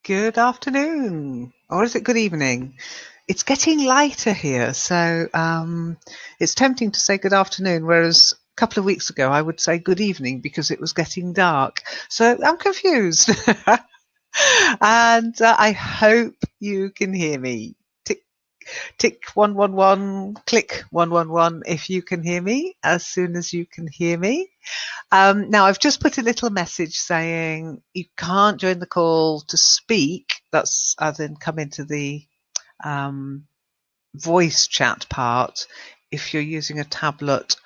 Good afternoon, or is it good evening? It's getting lighter here, so it's tempting to say good afternoon, whereas a couple of weeks ago I would say good evening because it was getting dark. So I'm confused. And I hope you can hear me. Tick 111, click 111 if you can hear me, as soon as you can hear me. Now, I've just put a little message saying you can't join the call to speak. That's as in come into the voice chat part if you're using a tablet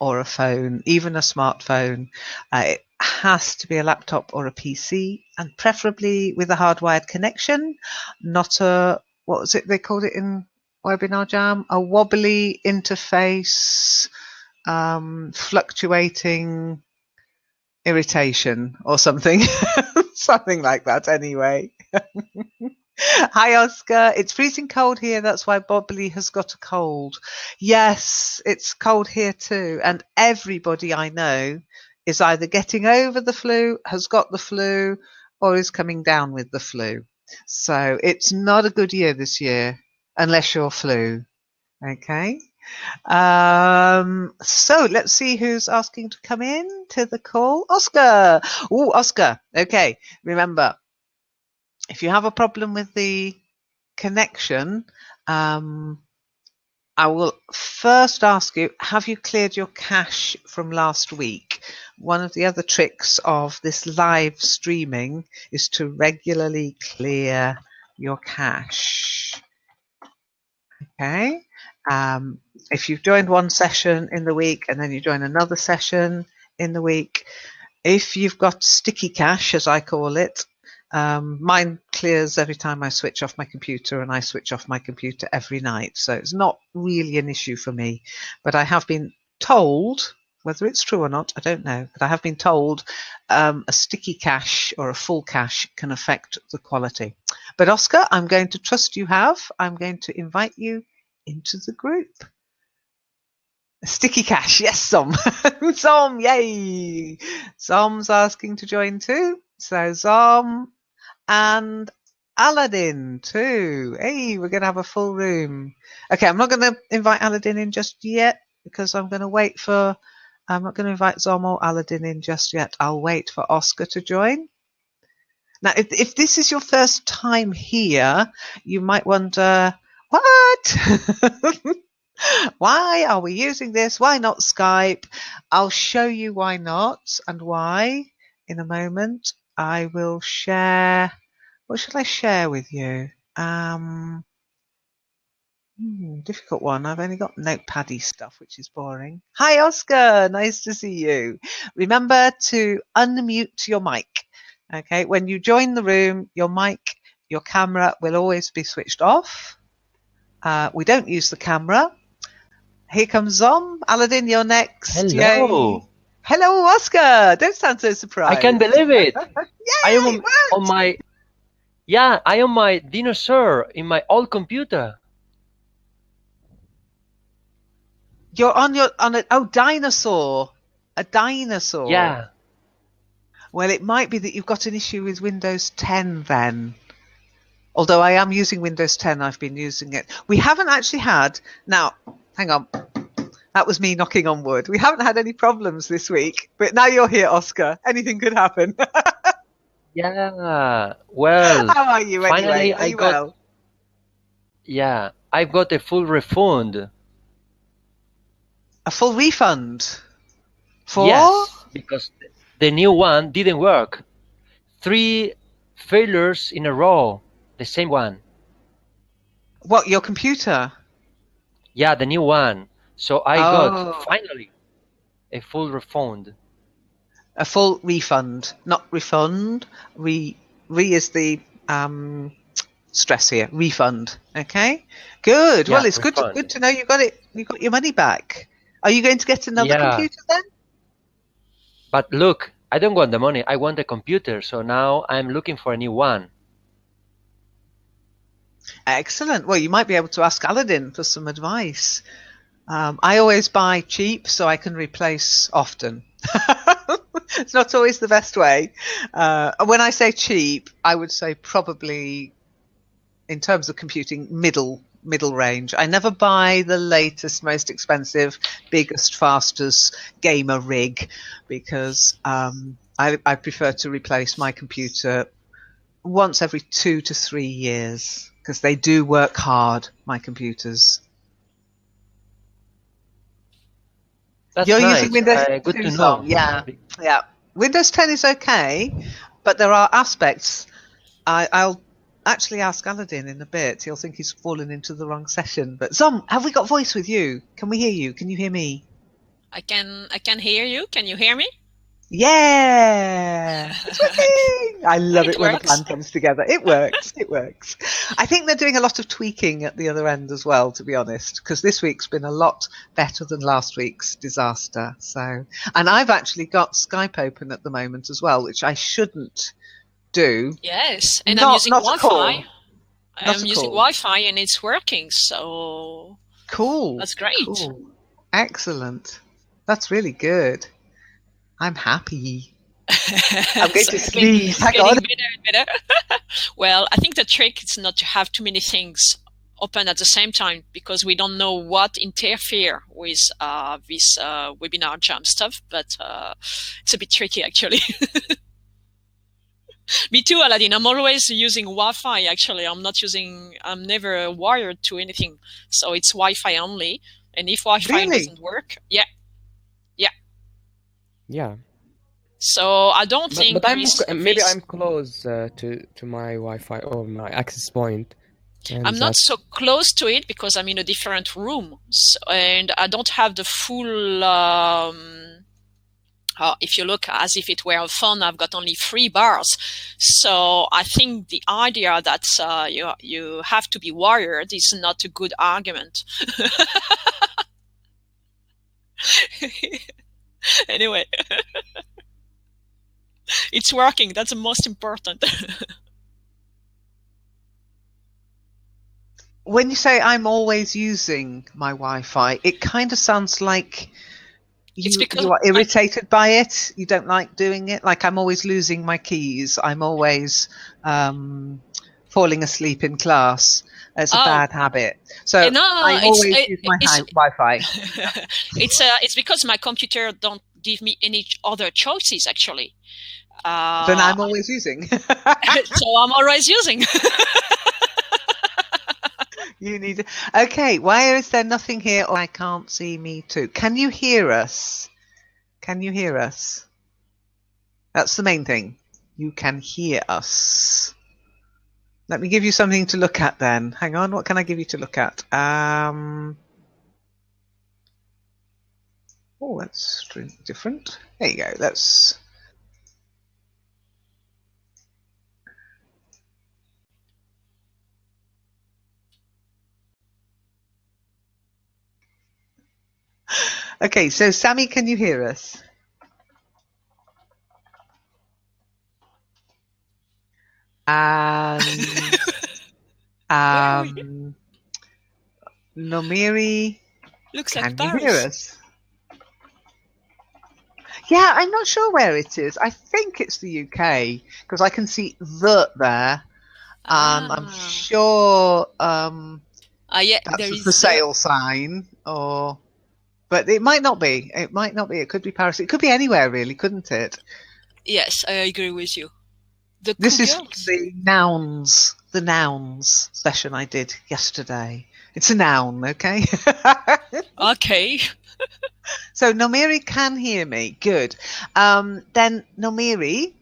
or a phone, even a smartphone. It has to be a laptop or a PC, and preferably with a hardwired connection, not a, what was it they called it in Webinar Jam? A wobbly interface, fluctuating irritation or something. Something like that anyway. Hi, Oscar. It's freezing cold here. That's why Wobbly has got a cold. Yes, it's cold here too. And everybody I know is either getting over the flu, has got the flu, or is coming down with the flu. So it's not a good year this year, unless you're flu. Okay. So let's see who's asking to come in to the call. Oscar. Oh, Oscar. Okay. Remember, if you have a problem with the connection, I will first ask you, have you cleared your cache from last week? One of the other tricks of this live streaming is to regularly clear your cache. Okay. If you've joined one session in the week and then you join another session in the week, if you've got sticky cache, as I call it, mine clears every time I switch off my computer, and I switch off my computer every night. So it's not really an issue for me. But I have been told, whether it's true or not, I don't know, but I have been told a sticky cache or a full cache can affect the quality. But Oscar, I'm going to trust you have. I'm going to invite you into the group. Sticky cache, yes, Zom. Zom, yay! Zom's asking to join too. So Zom and Aladdin too. Hey, we're going to have a full room. Okay, I'm not going to invite Aladdin in just yet because I'm going to wait for, I'm not going to invite Zom or Aladdin in just yet. I'll wait for Oscar to join. Now, if this is your first time here, you might wonder, what? Why are we using this? Why not Skype? I'll show you why not and why in a moment. I will share. What should I share with you? Difficult one. I've only got notepaddy stuff, which is boring. Hi, Oscar. Nice to see you. Remember to unmute your mic. Okay, when you join the room, your mic, your camera will always be switched off. We don't use the camera. Here comes Zom. Aladdin, you're next. Hello. Yay. Hello, Oscar. Don't sound so surprised. I can't believe it. Yay, I am it worked. on my I am my dinosaur in my old computer. You're on dinosaur. A dinosaur. Yeah. Well, it might be that you've got an issue with Windows 10 then. Although I am using Windows 10, I've been using it. We haven't actually had, now, hang on. That was me knocking on wood. We haven't had any problems this week, but now you're here, Oscar. Anything could happen. Yeah. Well, How are you finally anyway? Are I you got well? yeah, I've got a full refund. A full refund? For? Yes, because the new one didn't work. 3 failures in a row, the same one. What, your computer? Yeah, the new one. So I got Oh, finally a full refund. a full refund, not refund. Re is the stress here. Refund. Okay, good. Yeah, Well, it's good refund. to know you got it. You got your money back. Are you going to get another Yeah. computer then? But look, I don't want the money, I want the computer, so now I'm looking for a new one. Excellent. Well, you might be able to ask Aladdin for some advice. I always buy cheap so I can replace often. It's not always the best way. When I say cheap, I would say probably, in terms of computing, middle range. I never buy the latest, most expensive, biggest, fastest gamer rig because I prefer to replace my computer once every 2 to 3 years because they do work hard, my computers. That's You're using nice. Windows Good 2, to Tom? know. Yeah, yeah. Windows 10 is okay, but there are aspects. I'll actually ask Aladdin in a bit. He'll think he's fallen into the wrong session. But Zom, have we got voice with you? Can we hear you? Can you hear me? I can hear you. Can you hear me? Yeah, it's working. I love it when the works. plan comes together. It works. It works. I think they're doing a lot of tweaking at the other end as well, to be honest, because this week's been a lot better than last week's disaster. So, and I've actually got Skype open at the moment as well, which I shouldn't do. Yes, and I'm using Not a Wi-Fi. call. Not I'm a using call. Wi-Fi and it's working, so Cool. that's great. Cool. Excellent. That's really good. I'm happy. I'm going to sneeze. Hang on. Getting better and better. Well, I think the trick is not to have too many things open at the same time because we don't know what interfere with this webinar jam stuff, but it's a bit tricky actually. Me too, Aladdin. I'm always using Wi-Fi actually. I'm never wired to anything. So it's Wi-Fi only. And if Wi-Fi doesn't work, yeah. So I don't think. But maybe I'm close to my Wi-Fi or my access point. I'm not so close to it because I'm in a different room, and I don't have the full. If you look as if it were a phone, I've got only 3 bars. So I think the idea that you have to be wired is not a good argument. Anyway. It's working. That's the most important. When you say I'm always using my Wi-Fi, it kind of sounds like you are irritated by it. You don't like doing it. Like I'm always losing my keys. I'm always falling asleep in class. It's a bad habit. So I always use my Wi-Fi. It's because my computer don't give me any other choices actually. Then I'm always using. So I'm always using. You need. Okay, why is there nothing here? Or I can't see me too. Can you hear us? Can you hear us? That's the main thing. You can hear us. Let me give you something to look at then. Hang on, what can I give you to look at? Oh, that's different. There you go. That's. Okay, so Sammy, can you hear us? Nomiri, looks can like you Paris. hear us? Yeah, I'm not sure where it is. I think it's the UK because I can see the there, and I'm sure yeah, that's the sale sign. But it might not be. It might not be. It could be Paris. It could be anywhere, really, couldn't it? Yes, I agree with you. This is the nouns session I did yesterday. It's a noun, okay? Okay. So Nomiri can hear me. Good. Then Nomiri,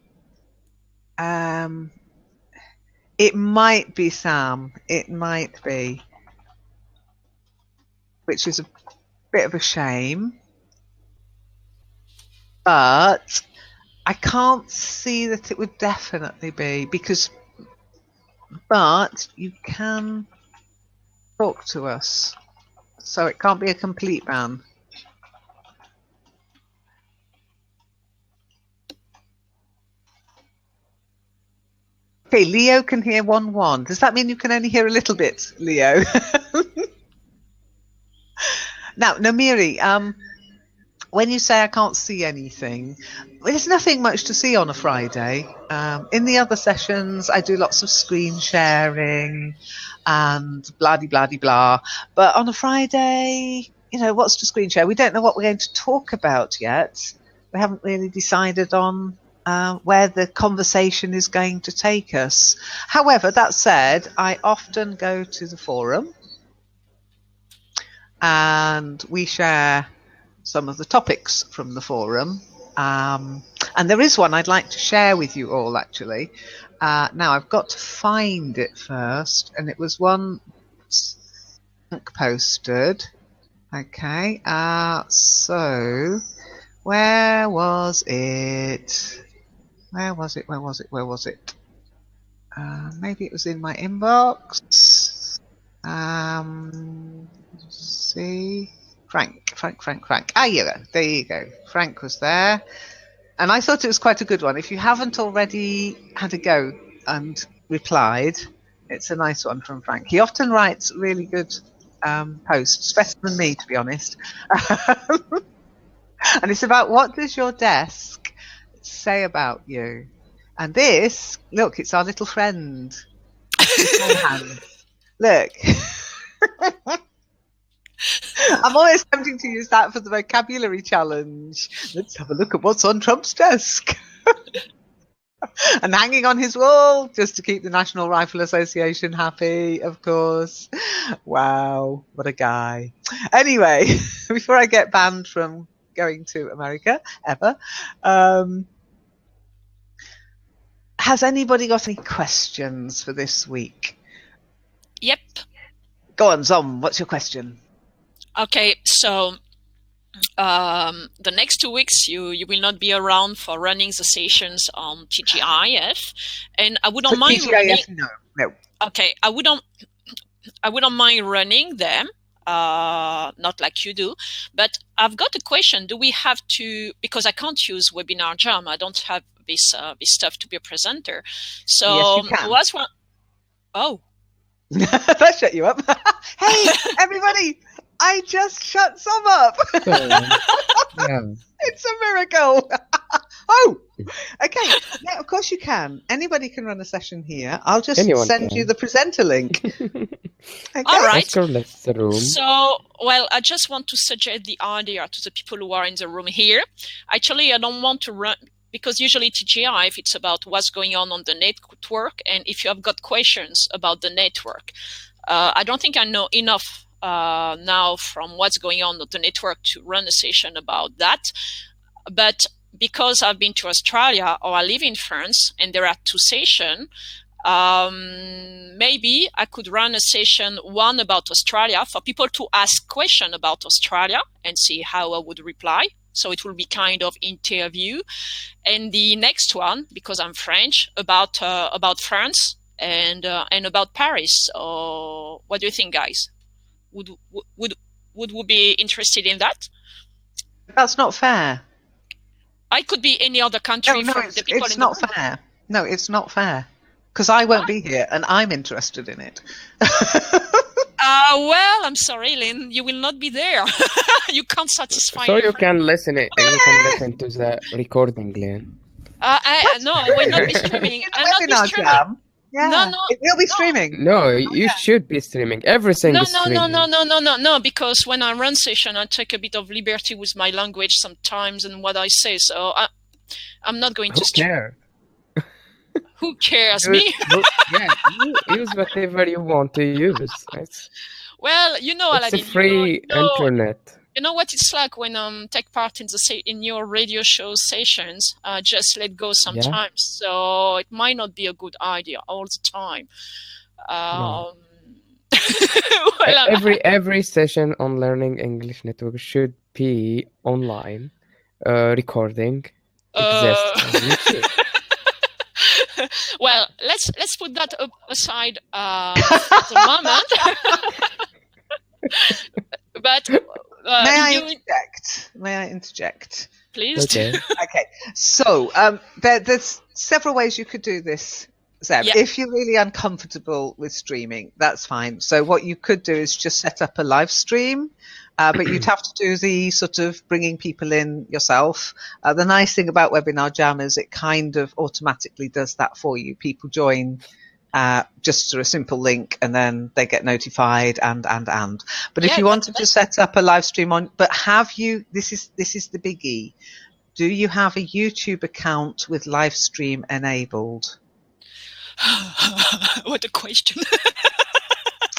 it might be Sam. It might be, which is a bit of a shame. But I can't see that it would definitely be but you can talk to us. So it can't be a complete ban. Okay, Leo can hear 1-1. Does that mean you can only hear a little bit, Leo? Now, Nomiri, when you say I can't see anything, there's nothing much to see on a Friday. In the other sessions, I do lots of screen sharing and blah blah blah blah. But on a Friday, what's to screen share? We don't know what we're going to talk about yet. We haven't really decided on where the conversation is going to take us. However, that said, I often go to the forum and we share some of the topics from the forum. And there is one I'd like to share with you all, actually. Now, I've got to find it first, and it was one Frank posted. Okay, so where was it? Where was it? Maybe it was in my inbox. See, Frank. Ah, yeah, there you go. Frank was there, and I thought it was quite a good one. If you haven't already had a go and replied, it's a nice one from Frank. He often writes really good posts, better than me, to be honest. And it's about, what does your desk say about you? And this, look, it's our little friend. Look. I'm always tempting to use that for the vocabulary challenge. Let's have a look at what's on Trump's desk. And hanging on his wall, just to keep the National Rifle Association happy, of course. Wow, what a guy. Anyway, before I get banned from going to America, ever, has anybody got any questions for this week? Yep. Go on, Zom, what's your question? Okay, so the next 2 weeks you will not be around for running the sessions on TGIF, and I wouldn't mind TGIF, running. No. Okay, I wouldn't mind running them, not like you do, but I've got a question. Do we have to, because I can't use Webinar Jam, I don't have this stuff to be a presenter. So yes, you can. what's one? Oh. That shut you up. Hey, everybody, I just shut some up. Yeah. It's a miracle. Oh, okay. Yeah, of course you can. Anybody can run a session here. I'll just send you the presenter link. Okay. All right. Oscar left the room. So, well, I just want to suggest the idea to the people who are in the room here. Actually, I don't want to run, because usually TGI, if it's about what's going on the network, and if you have got questions about the network, I don't think I know enough now from what's going on the network to run a session about that. But because I've been to Australia, or I live in France, and there are 2 sessions, maybe I could run a session, one about Australia, for people to ask questions about Australia and see how I would reply. So it will be kind of interview. And the next one, because I'm French, about France and about Paris. So what do you think, guys? Would we be interested in that? That's not fair. I could be any other country from the people it's not fair. No, it's not fair. Because I won't be here and I'm interested in it. Well, I'm sorry, Lynn. You will not be there. You can't satisfy. So you can listen it. You can listen to the recording, Lynn. No, I will not be streaming. I'll not be streaming. Yeah, no, it will be streaming. No, you should be streaming. Everything is streaming. No, because when I run session, I take a bit of liberty with my language sometimes and what I say. So I'm not going to stream. Who cares? Me? Use whatever you want to use. Well, you know, it's a free internet. You know what it's like when take part in your radio show sessions. Just let go sometimes. Yeah. So it might not be a good idea all the time. No. Every session on Learning English Network should be online. Recording exists. Well, let's put that aside for the moment. But May I interject? Please. Okay. Okay. So there's several ways you could do this, Zeb. Yeah. If you're really uncomfortable with streaming, that's fine. So what you could do is just set up a live stream but you'd have to do the sort of bringing people in yourself. The nice thing about Webinar Jam is it kind of automatically does that for you. People join just through a simple link, and then they get notified and. But if you wanted to set up a live stream on, but have you? This is the biggie. Do you have a YouTube account with live stream enabled? What a question.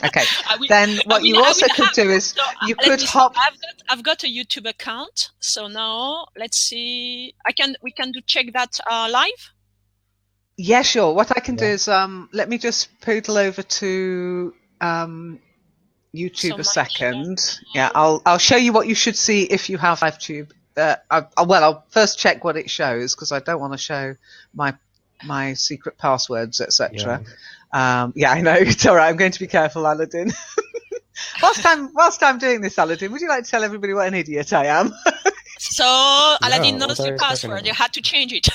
Okay, then what you also could do is you could hop. I've got a YouTube account, so now let's see. We can check that live. Yeah, sure. What I can do is let me just poodle over to YouTube a second. Yeah, I'll show you what you should see if you have LiveTube. I'll first check what it shows because I don't want to show my secret passwords, etc. Yeah, I know. It's all right. I'm going to be careful, Aladdin. whilst I'm doing this, Aladdin, would you like to tell everybody what an idiot I am? So Aladdin knows your password. You had to change it.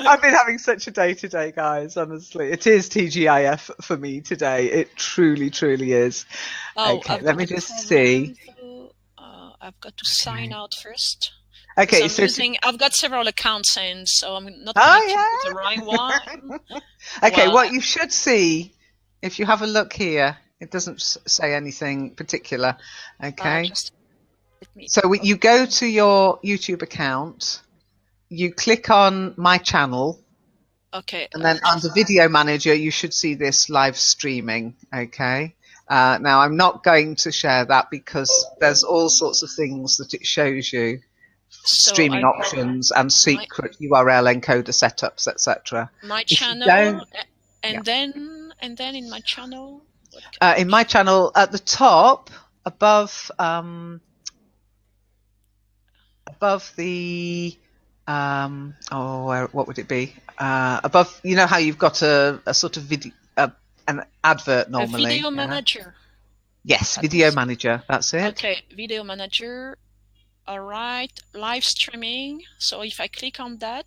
I've been having such a day today, guys. Honestly, it is TGIF for me today. It truly, truly is. Okay, let me just see. I've got to sign out first. Okay, so I've got several accounts in, so I'm not the right one. Okay, what you should see, if you have a look here, it doesn't say anything particular. Okay, so you go to your YouTube account, you click on My Channel. Okay. And then under Video Manager, you should see this live streaming. Okay. Now, I'm not going to share that because there's all sorts of things that it shows you. Streaming options and secret URL encoder setups, etc. My channel, and then in my channel. In my channel, at the top, above the what would it be? Above, you know how you've got a sort of video, an advert normally. A video manager. Yes, video manager. That's it. Okay, video manager. All right, live streaming. So if I click on that.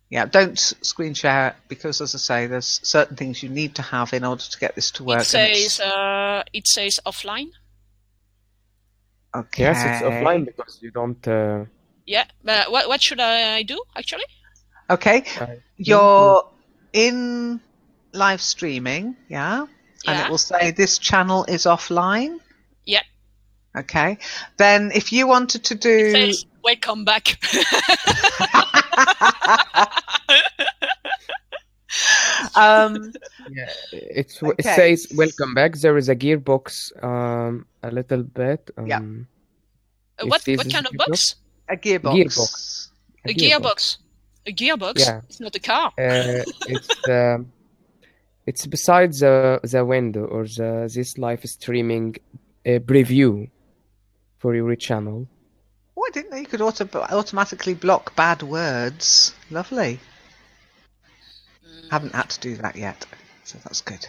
Yeah, don't screen share because, as I say, there's certain things you need to have in order to get this to work. It says offline. Okay. Yes, it's offline because you don't. Yeah, but what should I do actually? Okay, you're in live streaming, yeah, and it will say this channel is offline. Yeah. Okay, then if you wanted to do, it says, welcome back. Yeah, it says welcome back. There is a gearbox, a little bit. Yeah. What kind of box? A gearbox. A gearbox. A gearbox. Yeah. It's not a car. It's beside the window or this live streaming preview for your channel. Oh, I didn't know you could automatically block bad words. Lovely. Haven't had to do that yet, so that's good.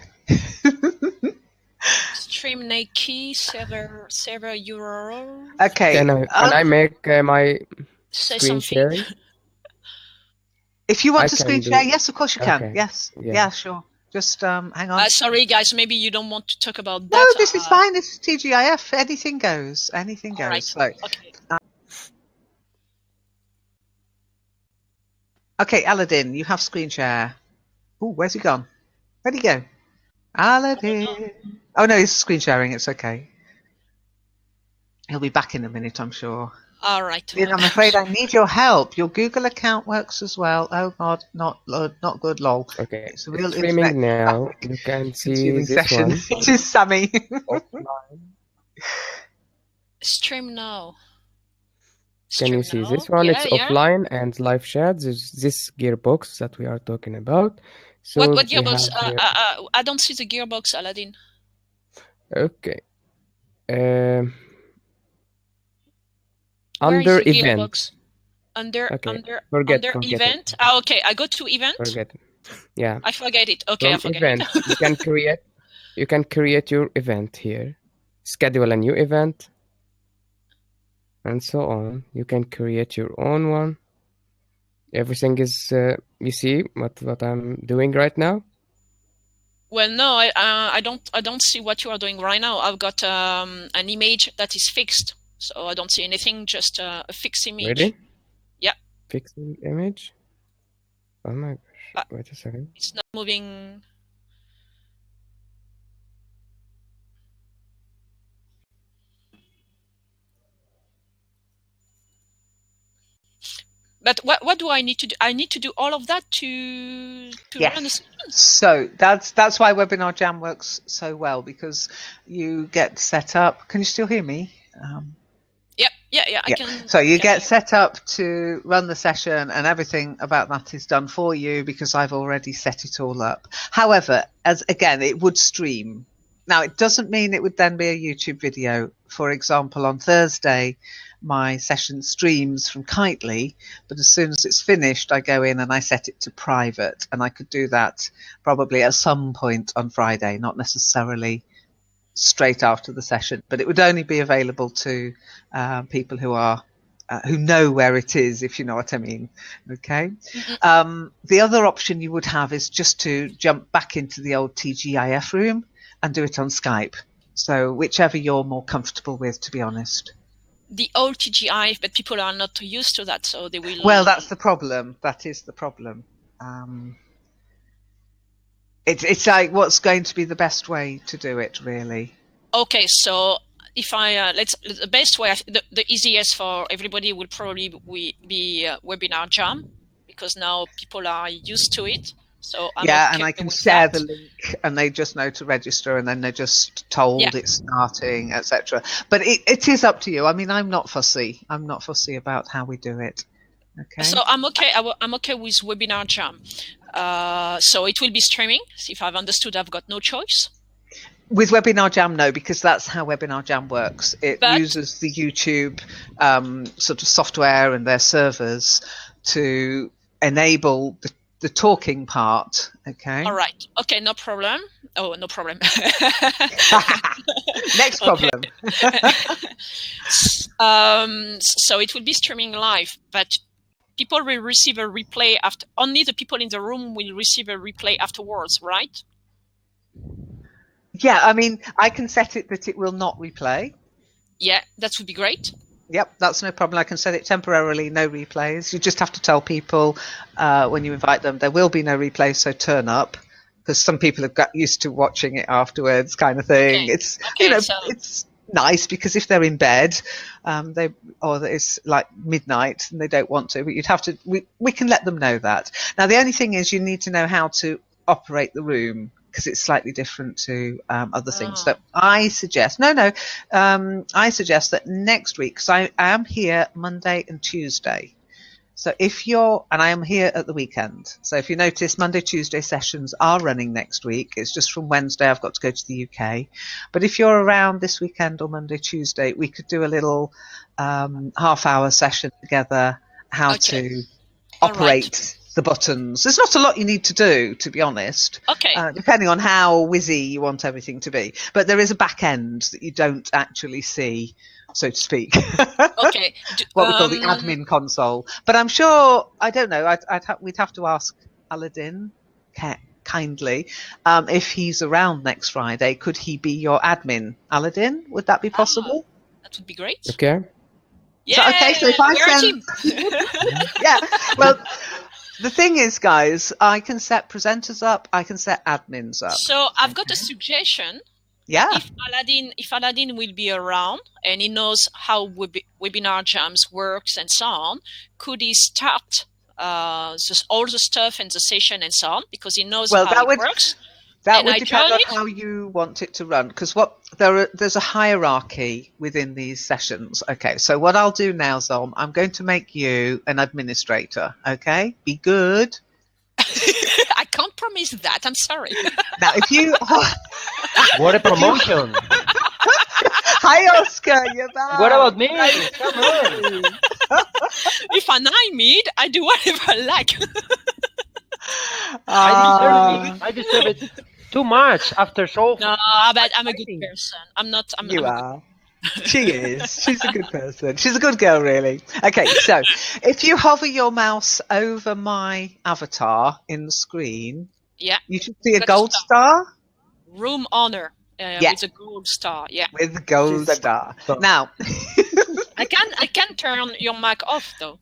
Stream name key server URL. Okay. Can I make my screen sharing? If you want to screen share, yes, of course you can. Okay. Yes, yeah, sure. Just hang on. Sorry, guys. Maybe you don't want to talk about that. No, this is fine. It's TGIF. Anything goes. Anything goes. Right. So, okay. Okay, Aladdin, you have screen share. Oh, where's he gone? Where'd he go? Aladdin. Oh no, he's screen sharing. It's okay. He'll be back in a minute, I'm sure. All right. I'm afraid I need your help. Your Google account works as well. Oh God, not good. Lol. Okay. It's a real streaming now. You can see this session. one. It is Sammy. Stream now. Can you see this one? It's offline and live chat. There's this gearbox that we are talking about. So what gearbox? I don't see the gearbox, Aladdin. Okay. Under event. Gearbox? Under forget event. It. Okay, I go to event. Forget it. Yeah. I forget it. Okay, I forget event. it. You can create your event here. Schedule a new event. And so on. You can create your own one. Everything is, you see what I'm doing right now? Well, no, I don't see what you are doing right now. I've got an image that is fixed, so I don't see anything. Just a fixed image. Really? Yeah. Fixing image? Oh my gosh. Uh, Wait a second. It's not moving. But what do I need to do? I need to do all of that to run a Yes. session. So that's why Webinar Jam works so well, because you get set up. Can you still hear me? Yep. Yeah. I can. So you get set up to run the session, and everything about that is done for you because I've already set it all up. However, as again, it would stream. Now, it doesn't mean it would then be a YouTube video. For example, on Thursday, my session streams from Kitely, but as soon as it's finished, I go in and I set it to private, and I could do that probably at some point on Friday, not necessarily straight after the session, but it would only be available to people who are who know where it is, if you know what I mean. Okay. The other option you would have is just to jump back into the old TGIF room and do it on Skype. So whichever you're more comfortable with, to be honest. The old TGIF, but people are not used to that, so they will. Well, that's the problem. That is the problem. It's like, what's going to be the best way to do it, really? Okay, so if I the best way, the easiest for everybody will probably be Webinar Jam, because now people are used to it. So I'm okay, and I can share the link, and they just know to register, and then they're just told it's starting, etc. But it is up to you. I mean, I'm not fussy. I'm not fussy about how we do it. Okay. So I'm okay. I'm okay with Webinar Jam. So it will be streaming. So if I've understood, I've got no choice. With Webinar Jam, no, because that's how Webinar Jam works. It uses the YouTube sort of software and their servers to enable the talking part. Okay. All right. Okay, no problem. Oh, no problem. Next problem. So it will be streaming live, but people will receive a replay after. Only the people in the room will receive a replay afterwards, right? Yeah, I mean, I can set it that it will not replay. Yeah, that would be great. Yep, that's no problem. I can set it temporarily, no replays. You just have to tell people when you invite them there will be no replays, so turn up, because some people have got used to watching it afterwards, kind of thing. Okay. It's it's nice because if they're in bed, or it's like midnight and they don't want to, but you'd have to. We can let them know that. Now, the only thing is you need to know how to operate the room, because it's slightly different to other things. So I suggest, I suggest that next week, because I am here Monday and Tuesday. So and I am here at the weekend. So if you notice, Monday, Tuesday sessions are running next week. It's just from Wednesday I've got to go to the UK. But if you're around this weekend or Monday, Tuesday, we could do a little half-hour session together, how to operate the buttons. There's not a lot you need to do, to be honest. Okay. Depending on how whizzy you want everything to be. But there is a back end that you don't actually see, so to speak. Okay. What we call the admin console. But I'm sure, I don't know, we'd have to ask Aladdin kindly if he's around next Friday. Could he be your admin? Aladdin, would that be possible? That would be great. Okay. Yeah. So if I send... Yeah. Well, the thing is, guys, I can set presenters up, I can set admins up. So I've got a suggestion. Yeah. If Aladdin will be around and he knows how Webinar Jams works and so on, could he start all the stuff and the session and so on, because he knows how it works? That would depend on how you want it to run, because there's a hierarchy within these sessions. Okay, so what I'll do now, Zom, I'm going to make you an administrator. Okay, be good. I can't promise that. I'm sorry. Now, if you... What a promotion! Hi, Oscar. You're back. What about me? Come on. If I need, I do whatever I like. I deserve it too much after so. No, but I'm a good person. I'm not. You are. She is. She's a good person. She's a good girl, really. Okay, so if you hover your mouse over my avatar in the screen, yeah, you should see a gold star. room owner Yeah. with a gold star. Yeah. With the gold She's a star. gold Now, I can turn your mic off though.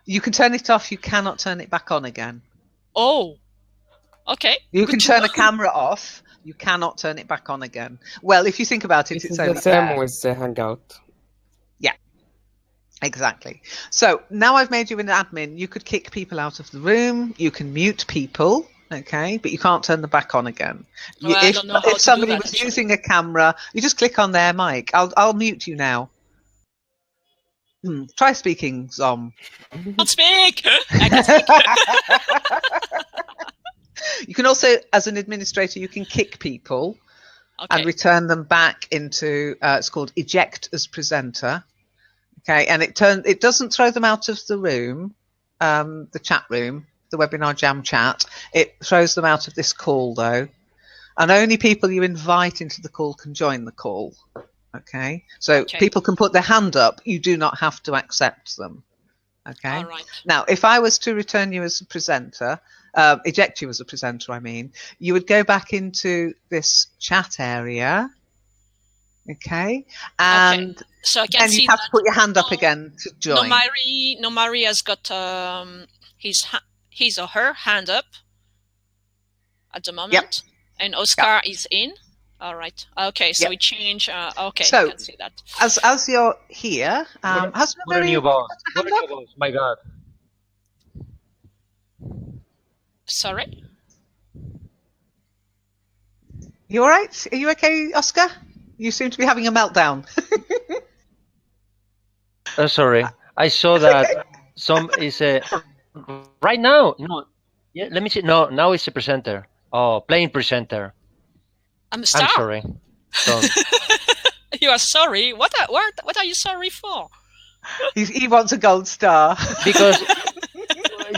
you can turn it off. You cannot turn it back on again. Oh. Okay. You good can to turn know. a camera off. You cannot turn it back on again. Well, if you think about it, This it's is the only same fair. with the Hangout. Exactly. So now I've made you an admin. You could kick people out of the room. You can mute people. Okay, but you can't turn them back on again. Well, I If don't know how to do somebody that, was actually. using a camera, you just click on their mic. I'll mute you now. Try speaking, Zom. Can't speak. I can speak. You can also, as an administrator, you can kick people and Okay. return them back into. It's called eject as presenter. Okay, and it doesn't throw them out of the room, the chat room, the webinar jam chat. It throws them out of this call though, and only people you invite into the call can join the call. Okay, so Okay. people can put their hand up. You do not have to accept them. Okay. All right. Now, if I was to return you as a presenter, eject you as a presenter, I mean, you would go back into this chat area. Okay, and So I can then see you have to that put your hand up again to join. Nomari has got his or her hand up at the moment, and Oscar is in. All right. Okay. So we change. Okay. So, I can see that. As you're here, has What a new boss. What a hand new boss. My God. Sorry. You all right? Are you okay, Oscar? You seem to be having a meltdown. Sorry. I saw that some is a right now. No. Yeah. Let me see. No. Now it's a presenter. Oh, playing presenter. I'm a star. I'm sorry. Don't. You are sorry. What are you sorry for? He wants a gold star. Because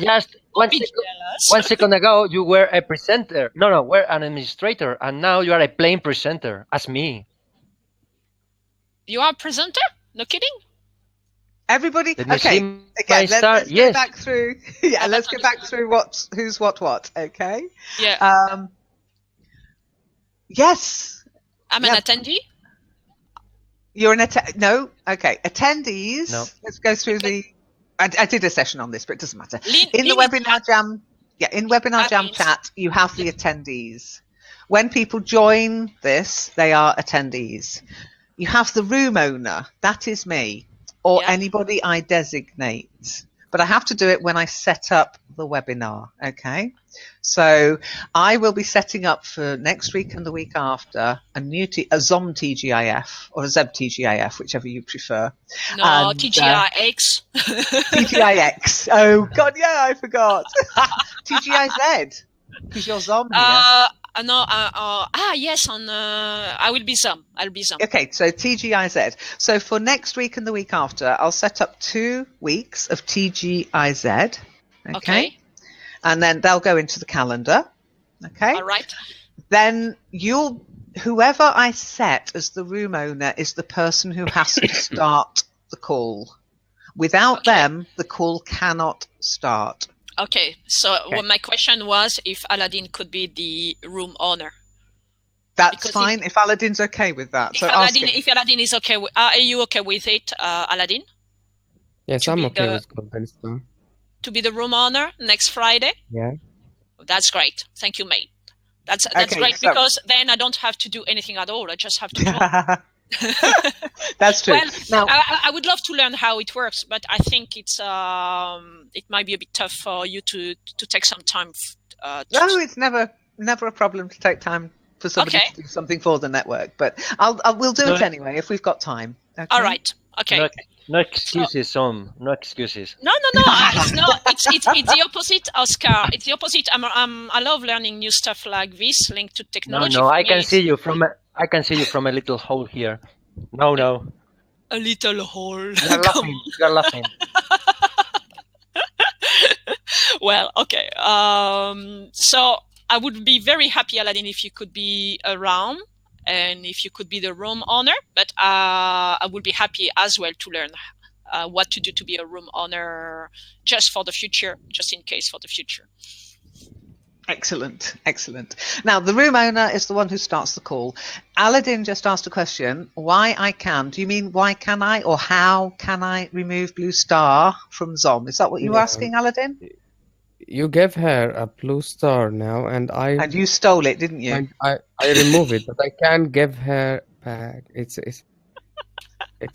just one second ago you were a presenter. No, we're an administrator, and now you are a plain presenter, as me. You are a presenter? No kidding? Everybody, Let me okay. see Again, my star. let's Yes. go back through. Yeah, let's go back through who's what. Okay. Yeah. Yes. I'm an attendee. You're an no. Okay, attendees. No. Let's go through the. I did a session on this, but it doesn't matter. In the Lean webinar jam, in webinar jam chat, you have the attendees. When people join this, they are attendees. You have the room owner. That is me, or anybody I designate. But I have to do it when I set up the webinar. Okay, so I will be setting up for next week and the week after a ZOM TGIF or a ZEB TGIF, whichever you prefer. No, and, TGIX. TGIX. Oh God, yeah, I forgot. TGIZ, because you're ZOM here. No. Yes. I will be ZOM. I'll be ZOM. Okay, so TGIZ. So for next week and the week after, I'll set up 2 weeks of TGIZ. Okay. And then they'll go into the calendar. Okay. All right. Then whoever I set as the room owner is the person who has to start the call. Without them, the call cannot start. Okay. So my question was if Aladdin could be the room owner. That's fine if Aladdin's okay with that. If Aladdin is okay, are you okay with it, Aladdin? Yes, I'm okay with Golden Star. To be the room owner next Friday? Yeah. That's great. Thank you, mate. That's great because then I don't have to do anything at all. I just have to join. That's true. Well, I would love to learn how it works, but I think it might be a bit tough for you to take some time. No, it's never a problem to take time for somebody to do something for the network, but we'll do it anyway if we've got time. Okay? All right. Okay. No excuses, no excuses. No. It's not. It's the opposite, Oscar. It's the opposite. I love learning new stuff like this, linked to technology. No. I can see you from a little hole here. No. A little hole. You're laughing. Well, okay. So I would be very happy, Aladdin, if you could be around and if you could be the room owner. But I would be happy as well to learn what to do to be a room owner just for the future, just in case for the future. Excellent, excellent. Now, the room owner is the one who starts the call. Aladdin just asked a question. Why I can? Do you mean why can I, or how can I remove blue star from Zom? Is that what you were Yeah. asking, Aladdin? You gave her a blue star now, and And you stole it, didn't you? I remove it, but I can't give her back. It's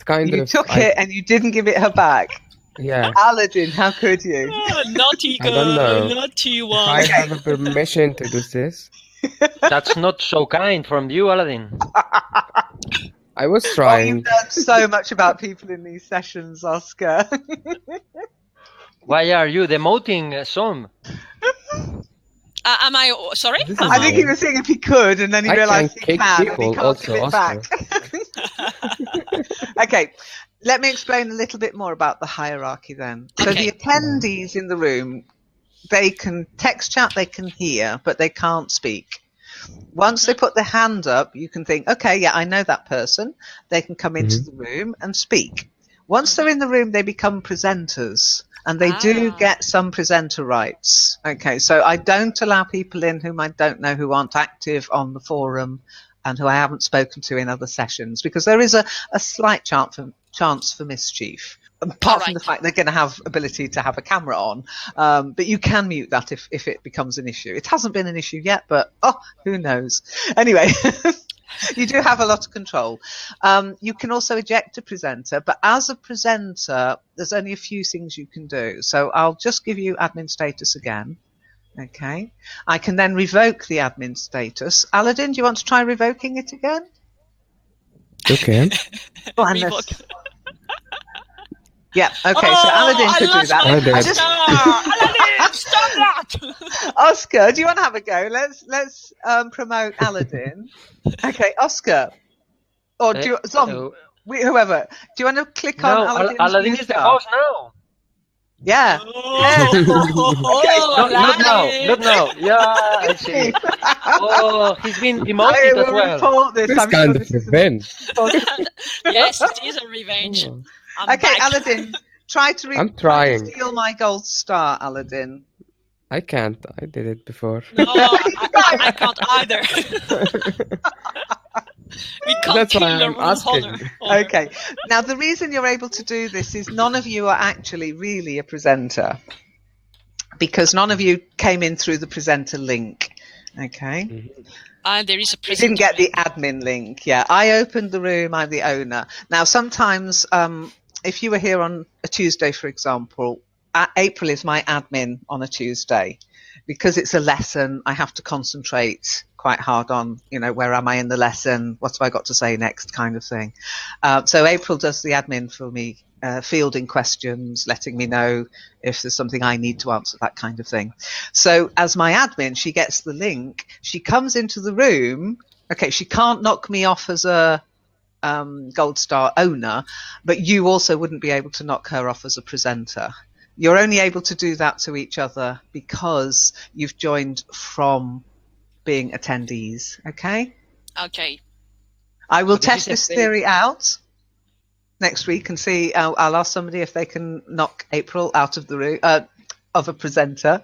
kind You of took it and you didn't give it her back. yeah. Aladdin, how could you? Naughty I don't know. girl, naughty If one. I have a permission to do this, That's not so kind from you, Aladdin. I was Oh, you've trying. learned so much about people in these sessions, Oscar. Why are you demoting some? Am I sorry? This Am is I think he weird. was seeing if he could, and then he I realised can he kick can, and he people can't also, give it Oscar. back. Okay, let me explain a little bit more about the hierarchy then. So Okay. the attendees in the room, they can text chat, they can hear, but they can't speak. Once they put their hand up, you can think, okay, yeah, I know that person. They can come into the room and speak. Once they're in the room, they become presenters, and they do get some presenter rights. Okay, so I don't allow people in whom I don't know, who aren't active on the forum and who I haven't spoken to in other sessions, because there is a slight chance for mischief. Apart from the fact they're going to have ability to have a camera on, but you can mute that if it becomes an issue. It hasn't been an issue yet, but who knows? Anyway, you do have a lot of control. You can also eject a presenter, but as a presenter, there's only a few things you can do. So I'll just give you admin status again. Okay, I can then revoke the admin status. Aladdin, do you want to try revoking it again? Okay. Yeah, okay, so Aladdin could do that. Aladdin, stop that! Oscar, do you want to have a go? Let's promote Aladdin. Okay, Oscar. Or do you, whoever. Do you want to click on Aladdin's Aladdin blue is the star? host now. Yeah. Not now. Yeah, I see. Oh, he's been demoted as well. Report this. This kind of revenge. Yes, it is a revenge. Okay, back. Aladdin, try to I'm trying. steal my gold star, Aladdin. I can't. I did it before. No, I can't either. We can't. That's why I'm asking. Okay. Now, the reason you're able to do this is none of you are actually really a presenter, because none of you came in through the presenter link. Okay. There is a presenter. You didn't get the admin link. Yeah, I opened the room. I'm the owner. Now, sometimes if you were here on a Tuesday, for example, April is my admin on a Tuesday. Because it's a lesson, I have to concentrate quite hard on, where am I in the lesson? What have I got to say next, kind of thing. So April does the admin for me, fielding questions, letting me know if there's something I need to answer, that kind of thing. So as my admin, she gets the link. She comes into the room. Okay, she can't knock me off as a Gold Star owner, but you also wouldn't be able to knock her off as a presenter. You're only able to do that to each other because you've joined from being attendees. Okay? Okay. I will test this theory out next week and see. I'll ask somebody if they can knock April out of the room of a presenter.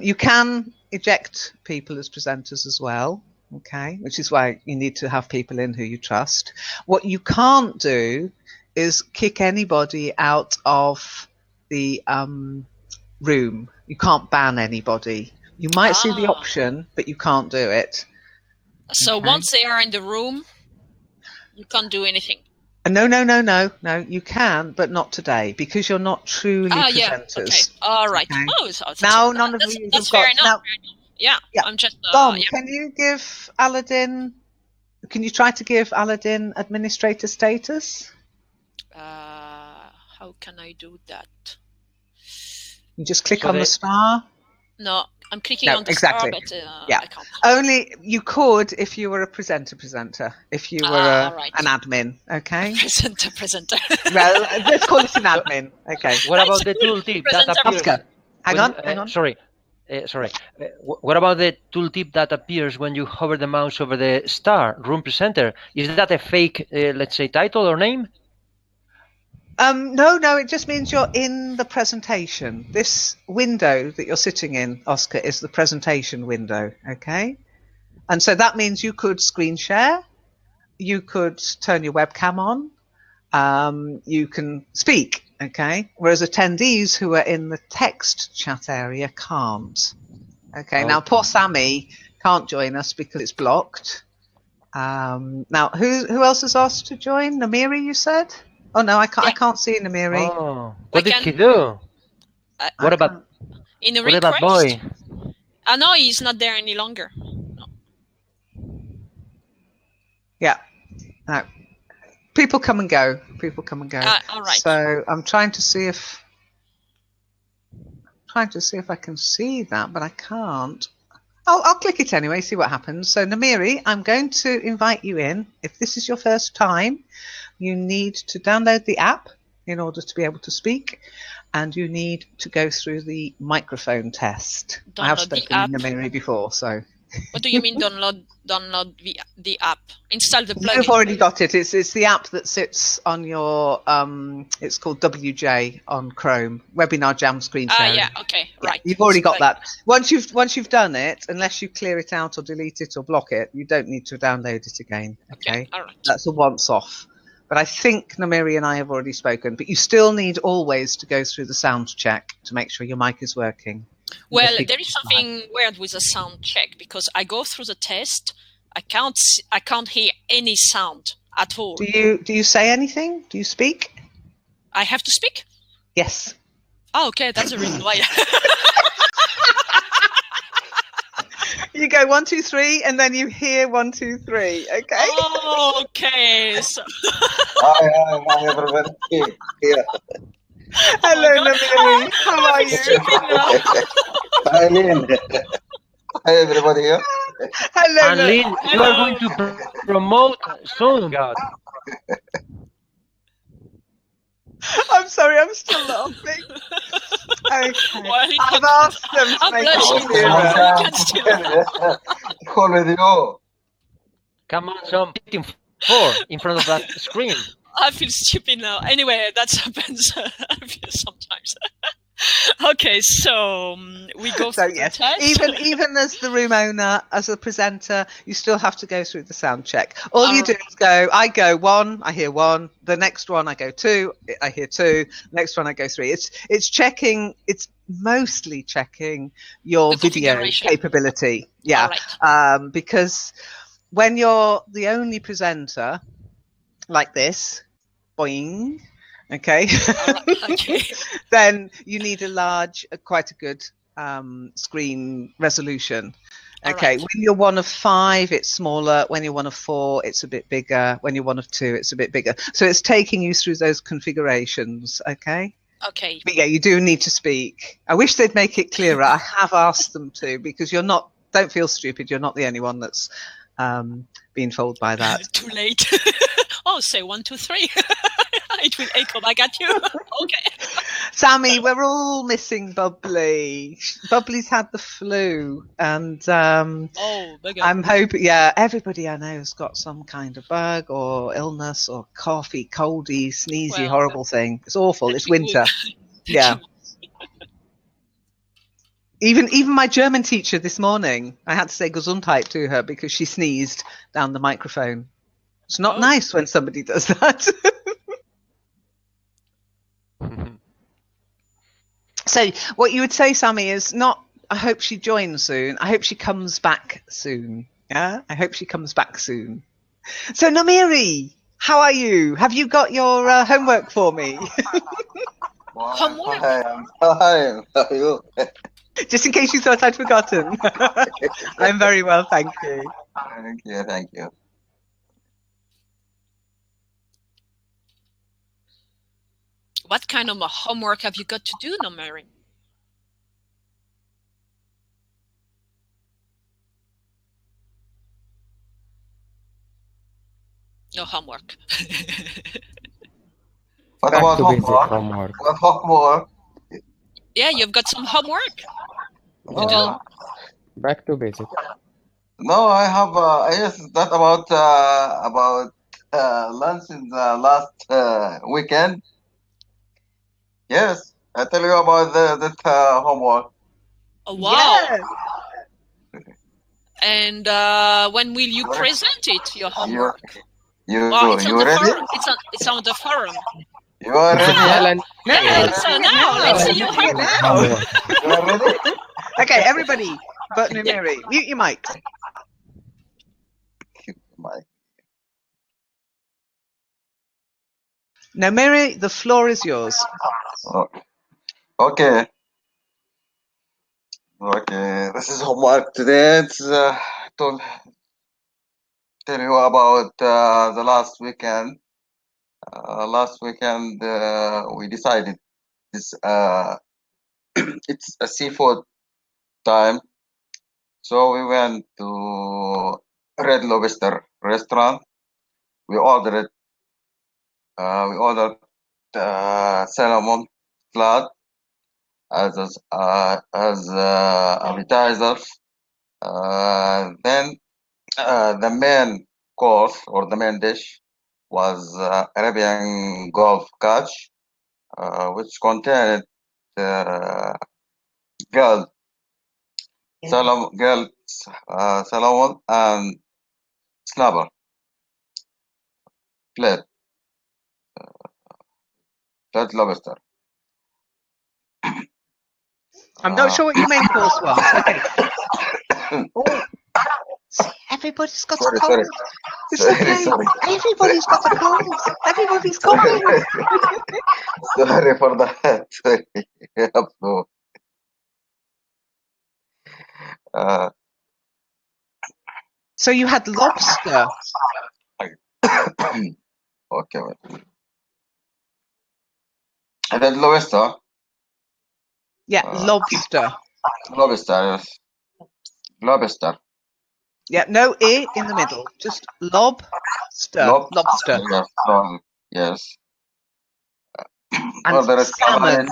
You can eject people as presenters as well. Okay, which is why you need to have people in who you trust. What you can't do is kick anybody out of the room. You can't ban anybody. You might see the option, but you can't do it. So once they are in the room, you can't do anything. No. You can, but not today, because you're not truly presenters. Yeah. Okay. All right. Okay. So now none of you that's have fair got. enough. Yeah. I'm just. Dom, can you give Aladdin? Can you try to give Aladdin administrator status? How can I do that? You just click on the star. No, I'm clicking on the star, but I can't. Only you could if you were a presenter. If you were an admin, okay? Presenter. Well, let's call it an admin. Okay. What about the tooltip that appears? Oscar, hang on. Sorry. What about the tooltip that appears when you hover the mouse over the star room presenter? Is that a fake, let's say, title or name? No, it just means you're in the presentation. This window that you're sitting in, Oscar, is the presentation window, okay? And so that means you could screen share, you could turn your webcam on, you can speak, okay? Whereas attendees who are in the text chat area can't. Okay, now poor Sammy can't join us because it's blocked. Now, who else has asked to join? Namiri, you said? Oh no, I can't see Namiri. Oh, what did he do? What about in a what request? about boy? No, he's not there any longer. No. Yeah. No. People come and go. People come and go. All right. So I'm trying to see if I can see that, but I can't. I'll click it anyway, see what happens. So Namiri, I'm going to invite you in. If this is your first time, you need to download the app in order to be able to speak, and you need to go through the microphone test. I have spoken to Namiri before, so. What do you mean download the app? Install the plugin. You've already got it. It's the app that sits on your it's called WJ on Chrome, Webinar Jam Screen Sharing. Yeah, okay, right. You've already got that. Once you've done it, unless you clear it out or delete it or block it, you don't need to download it again. Okay. All right. That's a once off. But I think Namiri and I have already spoken. But you still need always to go through the sound check to make sure your mic is working. Well, there is something weird with the sound check because I go through the test, I can't hear any sound at all. Do you say anything? Do you speak? I have to speak? Yes. Oh, okay, that's the reason why. You go 1, 2, 3, and then you hear 1, 2, 3. Okay. Oh, okay. So... Hi, everyone. Yeah. Hello, Namiri. How are you? Hi, Lynn. Hi, everybody here. Hello, And Lynn, you are going to promote soon, God. I'm sorry, I'm still laughing. Okay. Well, I've asked them to make it clearer. Come on, some 4 in front of that screen. I feel stupid now. Anyway, that happens sometimes. Okay, so we go through the test. Even as the room owner, as a presenter, you still have to go through the sound check. All you do is I go 1, I hear 1. The next one I go 2, I hear 2. Next one I go 3. It's checking. It's mostly checking your video capability. Yeah, right. Because when you're the only presenter like this, boing. Okay. Okay. Then you need quite a good screen resolution. Okay. Right. When you're one of 5, it's smaller. When you're one of 4, it's a bit bigger. When you're one of 2, it's a bit bigger. So it's taking you through those configurations. Okay. Okay. But yeah, you do need to speak. I wish they'd make it clearer. I have asked them to, because don't feel stupid. You're not the only one that's being fooled by that. Too late. Oh, say 1, 2, 3. It will echo back at you. Okay. Sammy, we're all missing Wobbly. Wobbly's had the flu, and I'm hoping. Yeah, everybody I know has got some kind of bug or illness or coughy, coldy, sneezy, horrible thing. It's awful. It's winter. Yeah. Even my German teacher this morning, I had to say Gesundheit to her because she sneezed down the microphone. It's not nice when somebody does that. So what you would say, Sammy, is not, I hope she joins soon. I hope she comes back soon. Yeah, I hope she comes back soon. So Namiri, how are you? Have you got your homework for me? Homework? Hi, how are you? Just in case you thought I'd forgotten. I'm very well, thank you. Thank you. What kind of a homework have you got to do, Namiri? No homework. What about homework? What homework? Yeah, you've got some homework to do. Back to basic. No, I have. I just that about lunch in the last weekend. Yes, I tell you about that homework. Oh, wow. Yes. And when will you present it, your homework? You It's on the ready? forum. It's on the forum. You are ready? Now, No, Yeah, you're doing it now now. let's see You're your doing it homework. now. You are ready? Okay, everybody but Numeri, mute your mics. Numeri, the floor is yours. Okay. Okay, this is homework today. It's to tell you about the last weekend. Last weekend we decided this it's a seafood time, so we went to Red Lobster restaurant. We ordered salmon flat as appetizers. Then the main course or the main dish was Arabian Gulf catch, which contained grilled salmon and snapper flat lobster. I'm not sure what your main course was. Okay. Oh, see, everybody's got a cold. It's okay. Everybody's got a cold. Everybody's coughing. Sorry for that. Sorry. uh, So you had lobster. okay. And then lobster. Yeah, lobster. Lobster. Yes. Lobster. Yeah, no E in the middle. Just lobster. Lobster. Yes. Yes. And Order salmon.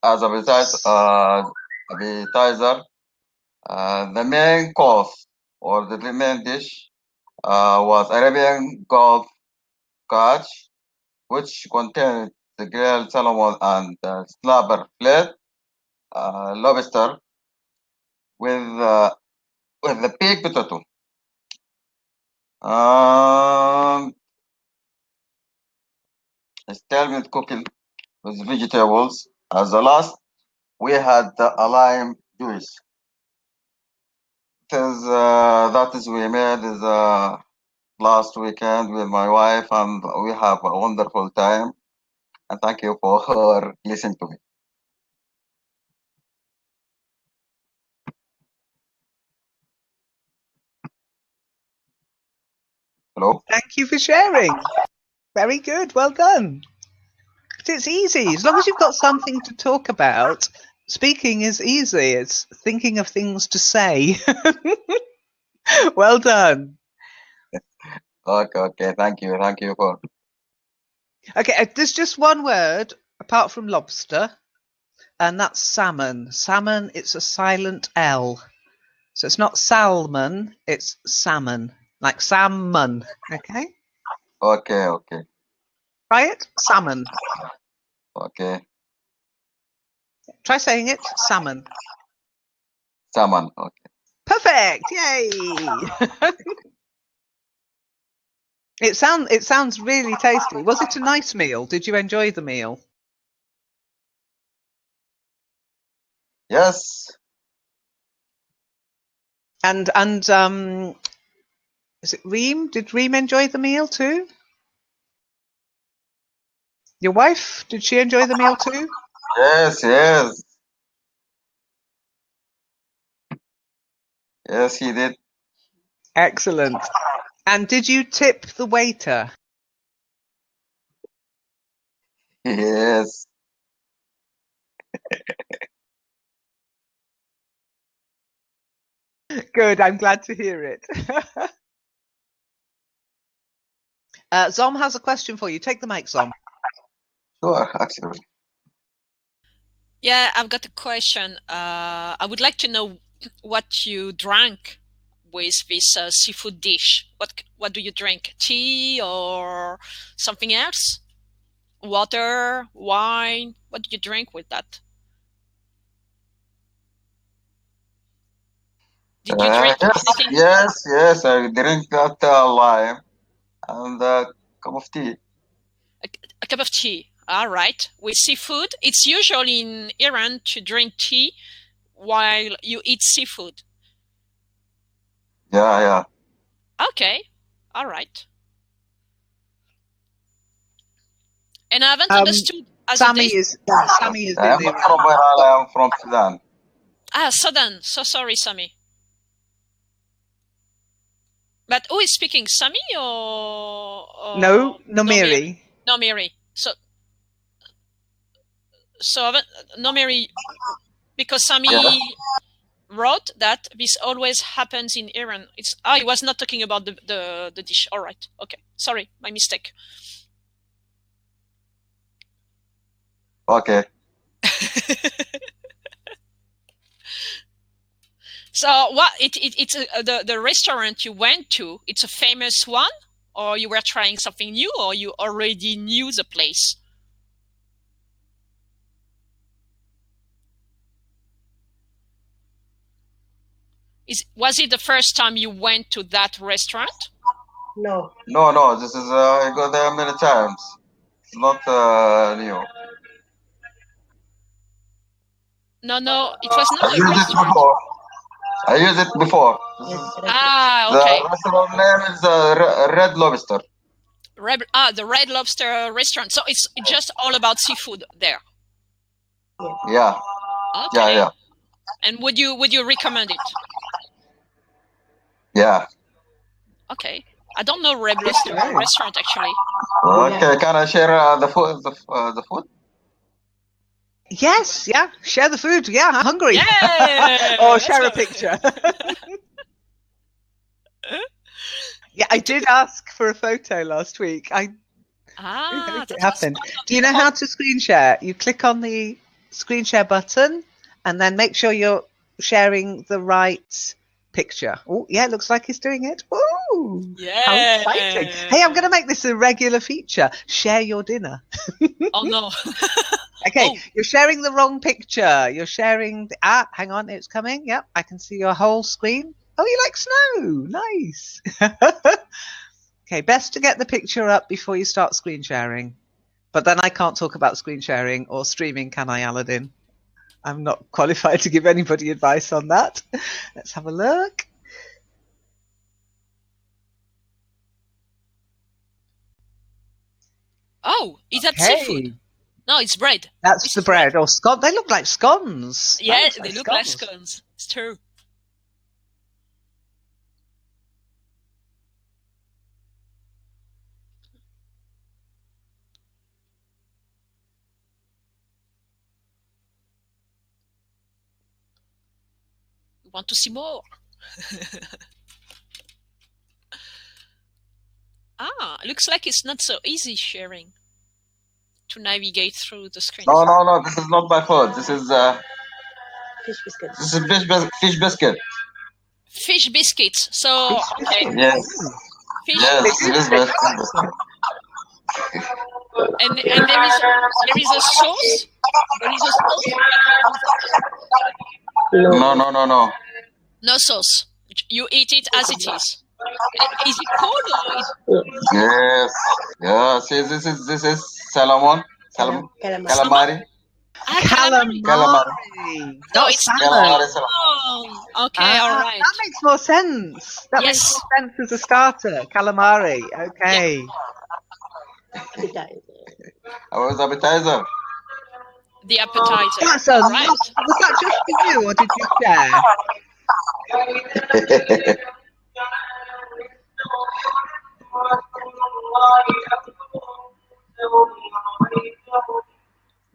as appetizer. The main course or the main dish was Arabian Gulf catch, which contained the grilled salmon and slabber plate lobster with the big potato. Stallion cooking with vegetables. As the last, we had a lime juice. That is we made is last weekend with my wife, and we have a wonderful time. And thank you for listening to me. Hello. Thank you for sharing. Very good. Well done. It's easy. As long as you've got something to talk about, speaking is easy. It's thinking of things to say. Well done. Okay. Thank you for. Okay, there's just one word apart from lobster, and that's salmon. Salmon, it's a silent L. So it's not salmon, it's salmon. Like salmon. Okay? Okay. Try it. Salmon. Okay. Try saying it. Salmon. Salmon. Okay. Perfect. Yay. It sounds really tasty. Was it a nice meal? Did you enjoy the meal? Yes. And is it Reem? Did Reem enjoy the meal too? Your wife, did she enjoy the meal too? Yes. Yes, he did. Excellent. And did you tip the waiter? Yes. Good, I'm glad to hear it. Zom has a question for you. Take the mic, Zom. Sure, actually. Yeah, I've got a question. I would like to know what you drank with this seafood dish. What do you drink? Tea or something else? Water, wine. What did you drink with that? Did you drink anything? Yes. I drink that lime and a cup of tea. A cup of tea. All right. With seafood. It's usually in Iran to drink tea while you eat seafood. Yeah. Okay. All right. And I haven't understood. Sammy is in I'm the not from Iran. I am from Sudan. Sudan. So sorry, Sami. But who is speaking, Sami or No, Nomiri. Nomiri. So Nomiri, because Sami wrote that this always happens in Iran. He was not talking about the dish. All right. Okay. Sorry, my mistake. Okay. So what? It's the restaurant you went to. It's a famous one, or you were trying something new, or you already knew the place. Was it the first time you went to that restaurant? No. This is I go there many times. It's not new. No, it was not a restaurant. I used it before. Okay. The restaurant name is Red Lobster. The Red Lobster restaurant. So it's just all about seafood there. Yeah. Okay. Yeah. And would you recommend it? Yeah. Okay. I don't know Red Lobster restaurant actually. Okay. Can I share the food? The food? Yes, yeah. Share the food. Yeah, I'm hungry. Yeah. Or share a picture. Yeah, I did ask for a photo last week. I hope it happened. Do you know how to screen share? You click on the screen share button and then make sure you're sharing the right picture. Oh, yeah, it looks like he's doing it. Oh, yeah. How exciting. Hey, I'm going to make this a regular feature. Share your dinner. Oh, no. Okay, You're sharing the wrong picture. You're sharing... hang on, it's coming. Yep, I can see your whole screen. Oh, you like snow. Nice. Okay, best to get the picture up before you start screen sharing. But then I can't talk about screen sharing or streaming, can I, Aladdin? I'm not qualified to give anybody advice on that. Let's have a look. Oh, is that seafood? No, it's bread. That's the bread. Or scone. They look like scones. Yeah, they look like scones. It's true. Want to see more? Looks like it's not so easy sharing to navigate through the screen. No. This is not my food. This is fish biscuit. This is fish biscuit. Fish biscuits. So okay. Yes. Fish biscuit. And there is a sauce. There is a sauce. No. No sauce. You eat it as it is. Is it cold or? Yes. This is salmon. Calamari. Calamari. No, it's salmon. Okay, all right. That makes more sense. That makes more sense as a starter. Calamari. Okay. How was appetizer? The appetizer. That's a lot. Was that just for you, or did you share?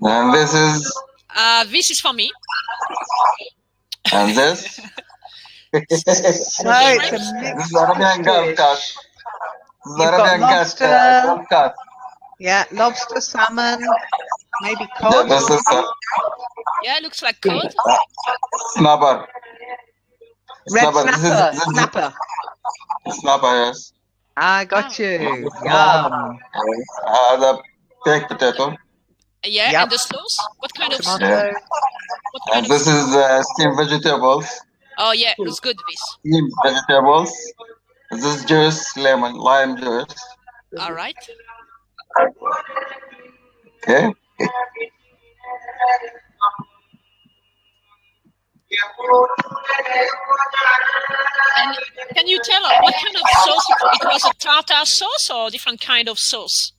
And this is. This is for me. And this. This is Arabian cat. You've got lobster. Yeah, lobster, salmon, maybe cod. Yeah, it looks like cod. Snapper. Red snapper. Snapper, yes. I got you. Yum. baked potato. Yeah, Yep. and the sauce? What kind of sauce? Tomato. What kind And of this sauce? is steamed vegetables. Oh yeah, looks good. This. Steamed vegetables. This is juice, lime juice. All right. Okay. And can you tell us what kind of sauce it was? A tartar sauce or a different kind of sauce?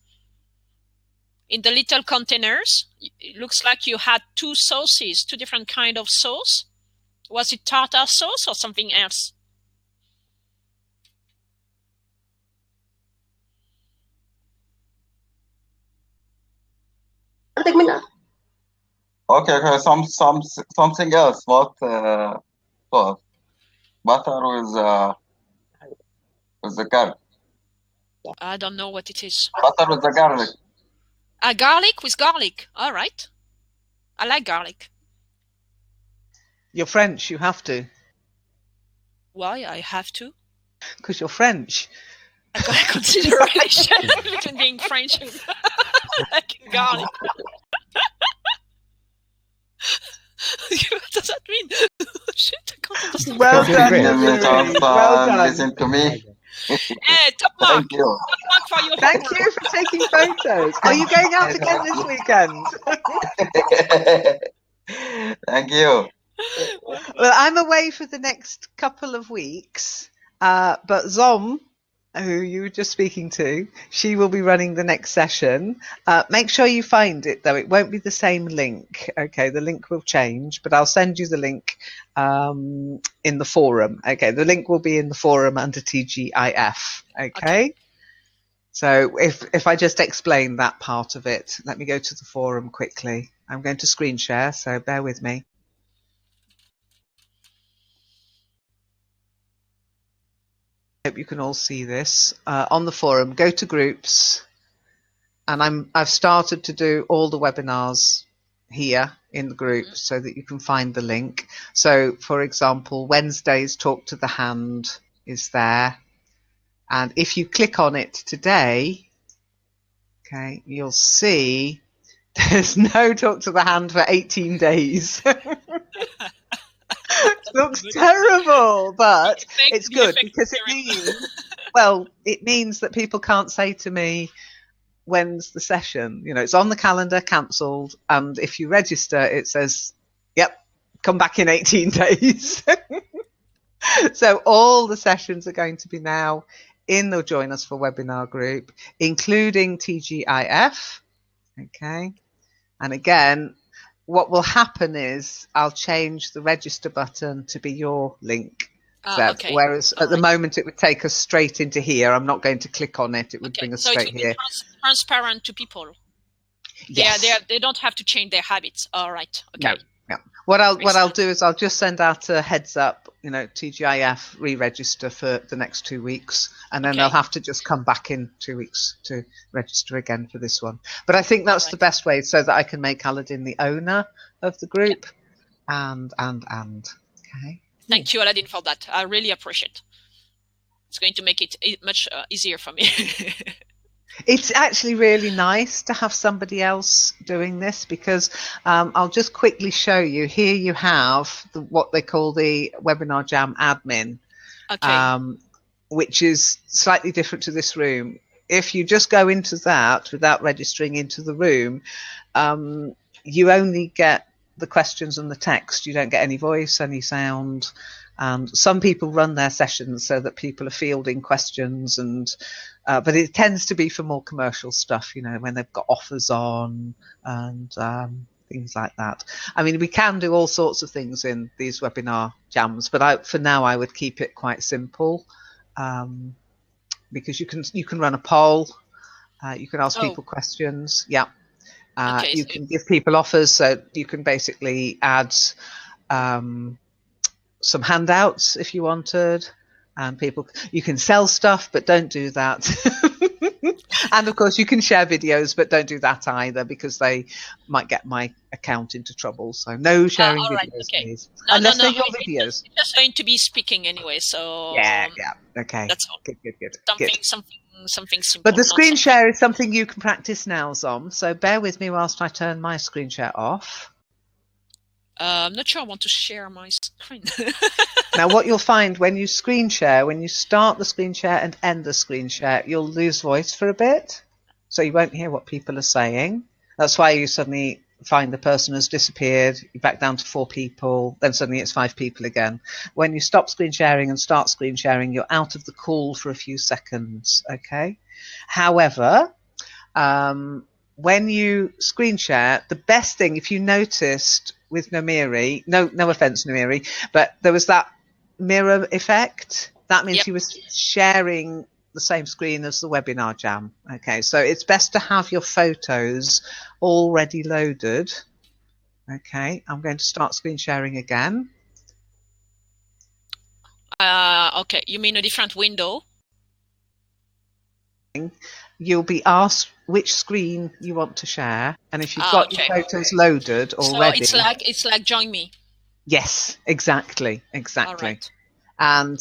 In the little containers, it looks like you had two sauces, two different kind of sauce. Was it tartar sauce or something else? Okay. Something else. What sauce? Butter with the garlic. I don't know what it is. Butter with the garlic. Garlic with garlic. All right. I like garlic. You're French, you have to. Why I have to? Because you're French. I got a consideration between being French and liking garlic. What does that mean? Shit, I can't understand. Well You're done, French. Louis. Well done. Listen to me. Hey, top mark. Thank you. Top mark for your Thank homework. you for taking photos. Are you going out again this weekend? Thank you. Well, I'm away for the next couple of weeks, but Zom, who you were just speaking to, she will be running the next session. Make sure you find it, though. It won't be the same link. Okay, the link will change, but I'll send you the link in the forum. Okay, the link will be in the forum under TGIF. Okay. So if I just explain that part of it, let me go to the forum quickly. I'm going to screen share, so bear with me. Hope you can all see this. On the forum, go to groups, and I've started to do all the webinars here in the group so that you can find the link. So, for example, Wednesday's Talk to the Hand is there, and if you click on it today, okay, you'll see there's no Talk to the Hand for 18 days. It looks terrible, but it's good because it means that people can't say to me, when's the session? You know, it's on the calendar, cancelled, and if you register, it says, yep, come back in 18 days. So all the sessions are going to be now in the Join Us for Webinar group, including TGIF. Okay. And again, what will happen is I'll change the register button to be your link. Okay. Whereas at the moment it would take us straight into here. I'm not going to click on it. It would bring us so straight it would here. Be transparent to people. Yes. They don't have to change their habits. All right. Okay. No. What I'll do is I'll just send out a heads up, you know, TGIF re-register for the next 2 weeks, and then they'll have to just come back in 2 weeks to register again for this one. But I think that's the best way, so that I can make Aladdin the owner of the group. And okay. Thank you, Aladdin, for that. I really appreciate it. It's going to make it much easier for me. It's actually really nice to have somebody else doing this, because I'll just quickly show you. Here you have what they call the Webinar Jam admin, which is slightly different to this room. If you just go into that without registering into the room, you only get the questions and the text. You don't get any voice, any sound. And some people run their sessions so that people are fielding questions, and but it tends to be for more commercial stuff, you know, when they've got offers on and things like that. I mean, we can do all sorts of things in these webinar jams, but for now I would keep it quite simple, because you can run a poll, you can ask people questions, you can give people offers, so you can basically add some handouts if you wanted, and you can sell stuff, but don't do that. And of course, you can share videos, but don't do that either because they might get my account into trouble. So no sharing all right, videos, okay. please. No, Unless no, they're your it's videos. just going to be speaking anyway, so Yeah. Okay. that's all. Good. Something simple. But the not screen something- share is something you can practice now, Zom. So bear with me whilst I turn my screen share off. I'm not sure I want to share my screen. Now, what you'll find when you screen share, when you start the screen share and end the screen share, you'll lose voice for a bit. So you won't hear what people are saying. That's why you suddenly find the person has disappeared, you're back down to 4 people, then suddenly it's 5 people again. When you stop screen sharing and start screen sharing, you're out of the call for a few seconds, okay? However, when you screen share, the best thing, if you noticed with Nomiri, no offense, Nomiri, but there was that mirror effect. That means he was sharing the same screen as the webinar jam. Okay, so it's best to have your photos already loaded. Okay, I'm going to start screen sharing again. Okay, you mean a different window? You'll be asked which screen you want to share, and if you've got your photos loaded already, so it's like join me. Yes, exactly. All right. And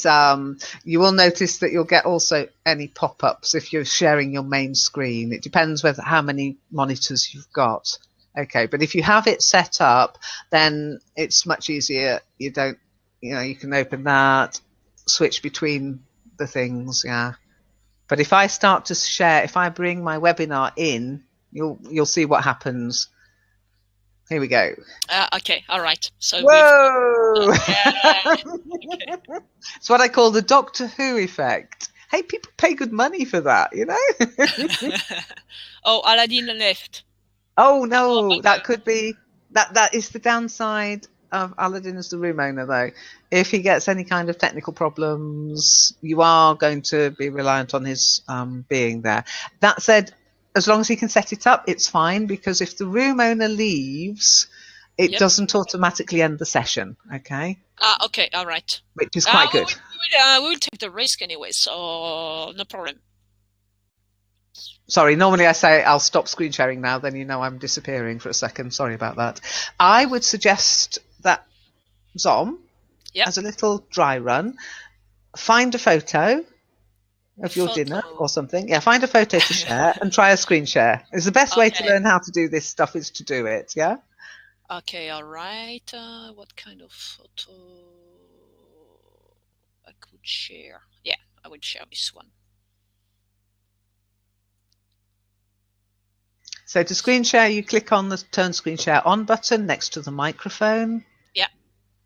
you will notice that you'll get also any pop-ups if you're sharing your main screen. It depends how many monitors you've got. Okay, but if you have it set up, then it's much easier. You can open that, switch between the things, yeah. But if I start to share, if I bring my webinar in, you'll see what happens. Here we go. Okay, all right. So whoa! Okay. It's what I call the Doctor Who effect. Hey, people pay good money for that, you know? Oh, Aladdin left. Oh no, that could be that is the downside of Aladdin as the room owner, though. If he gets any kind of technical problems, you are going to be reliant on his being there. That said, as long as he can set it up, it's fine, because if the room owner leaves, it doesn't automatically end the session. Okay. Okay, all right. Which is quite good. We will take the risk anyway, so no problem. Sorry, normally I say I'll stop screen sharing now, then you know I'm disappearing for a second. Sorry about that. I would suggest that Zom, as a little dry run, find a photo of your dinner or something. Yeah, find a photo to share and try a screen share. It's the best way to learn how to do this stuff is to do it, yeah? Okay, all right. What kind of photo I could share? Yeah, I would share this one. So to screen share, you click on the Turn Screen Share On button next to the microphone. Yeah.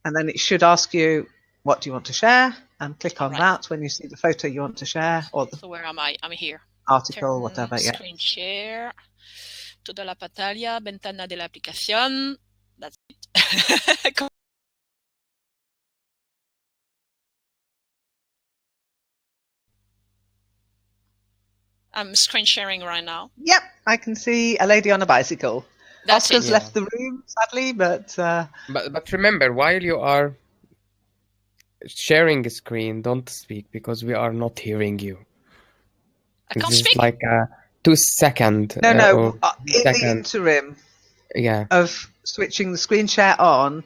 And then it should ask you, what do you want to share? And click on that when you see the photo you want to share. Or so where am I? I'm here. Article, whatever, yeah. Screen share. Toda la pantalla, ventana de la aplicación. That's it. I'm screen sharing right now. Yep, I can see a lady on a bicycle. Oscar's left the room, sadly, but remember, while you are sharing a screen, don't speak, because we are not hearing you. I can't this speak. Is like a 2-second. No. In the interim, yeah, of switching the screen share on,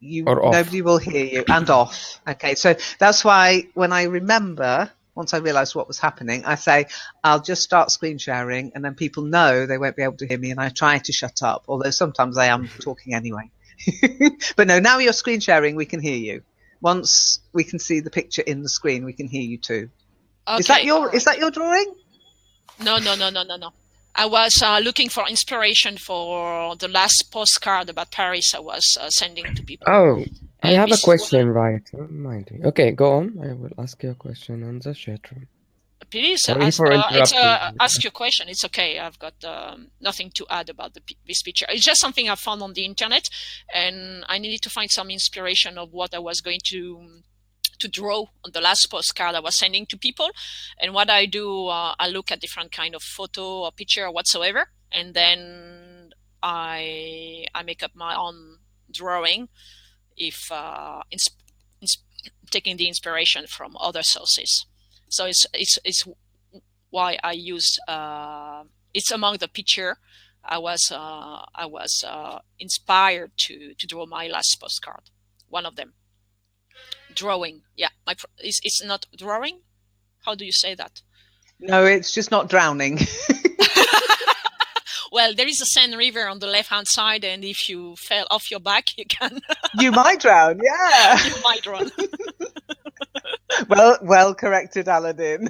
nobody will hear you, and off. Okay, so that's why when I remember, once I realise what was happening, I say I'll just start screen sharing, and then people know they won't be able to hear me, and I try to shut up. Although sometimes I am talking anyway. But no, now you're screen sharing, we can hear you. Once we can see the picture in the screen, we can hear you too. Okay, is that your drawing? No. I was looking for inspiration for the last postcard about Paris I was sending to people. Oh, I have a question, right? Okay, go on. I will ask you a question on the chat room. Please ask your question. It's okay. I've got nothing to add about this picture. It's just something I found on the internet, and I needed to find some inspiration of what I was going to draw on the last postcard I was sending to people. And what I do, I look at different kind of photo or picture or whatsoever, and then I make up my own drawing, if taking the inspiration from other sources. So it's why I used. It's among the picture. I was inspired to draw my last postcard. One of them. Drawing. Yeah, it's not drawing. How do you say that? No, it's just not drowning. Well, there is a Seine River on the left-hand side, and if you fell off your back, you can. You might drown, yeah. You might drown. Well corrected, Aladdin.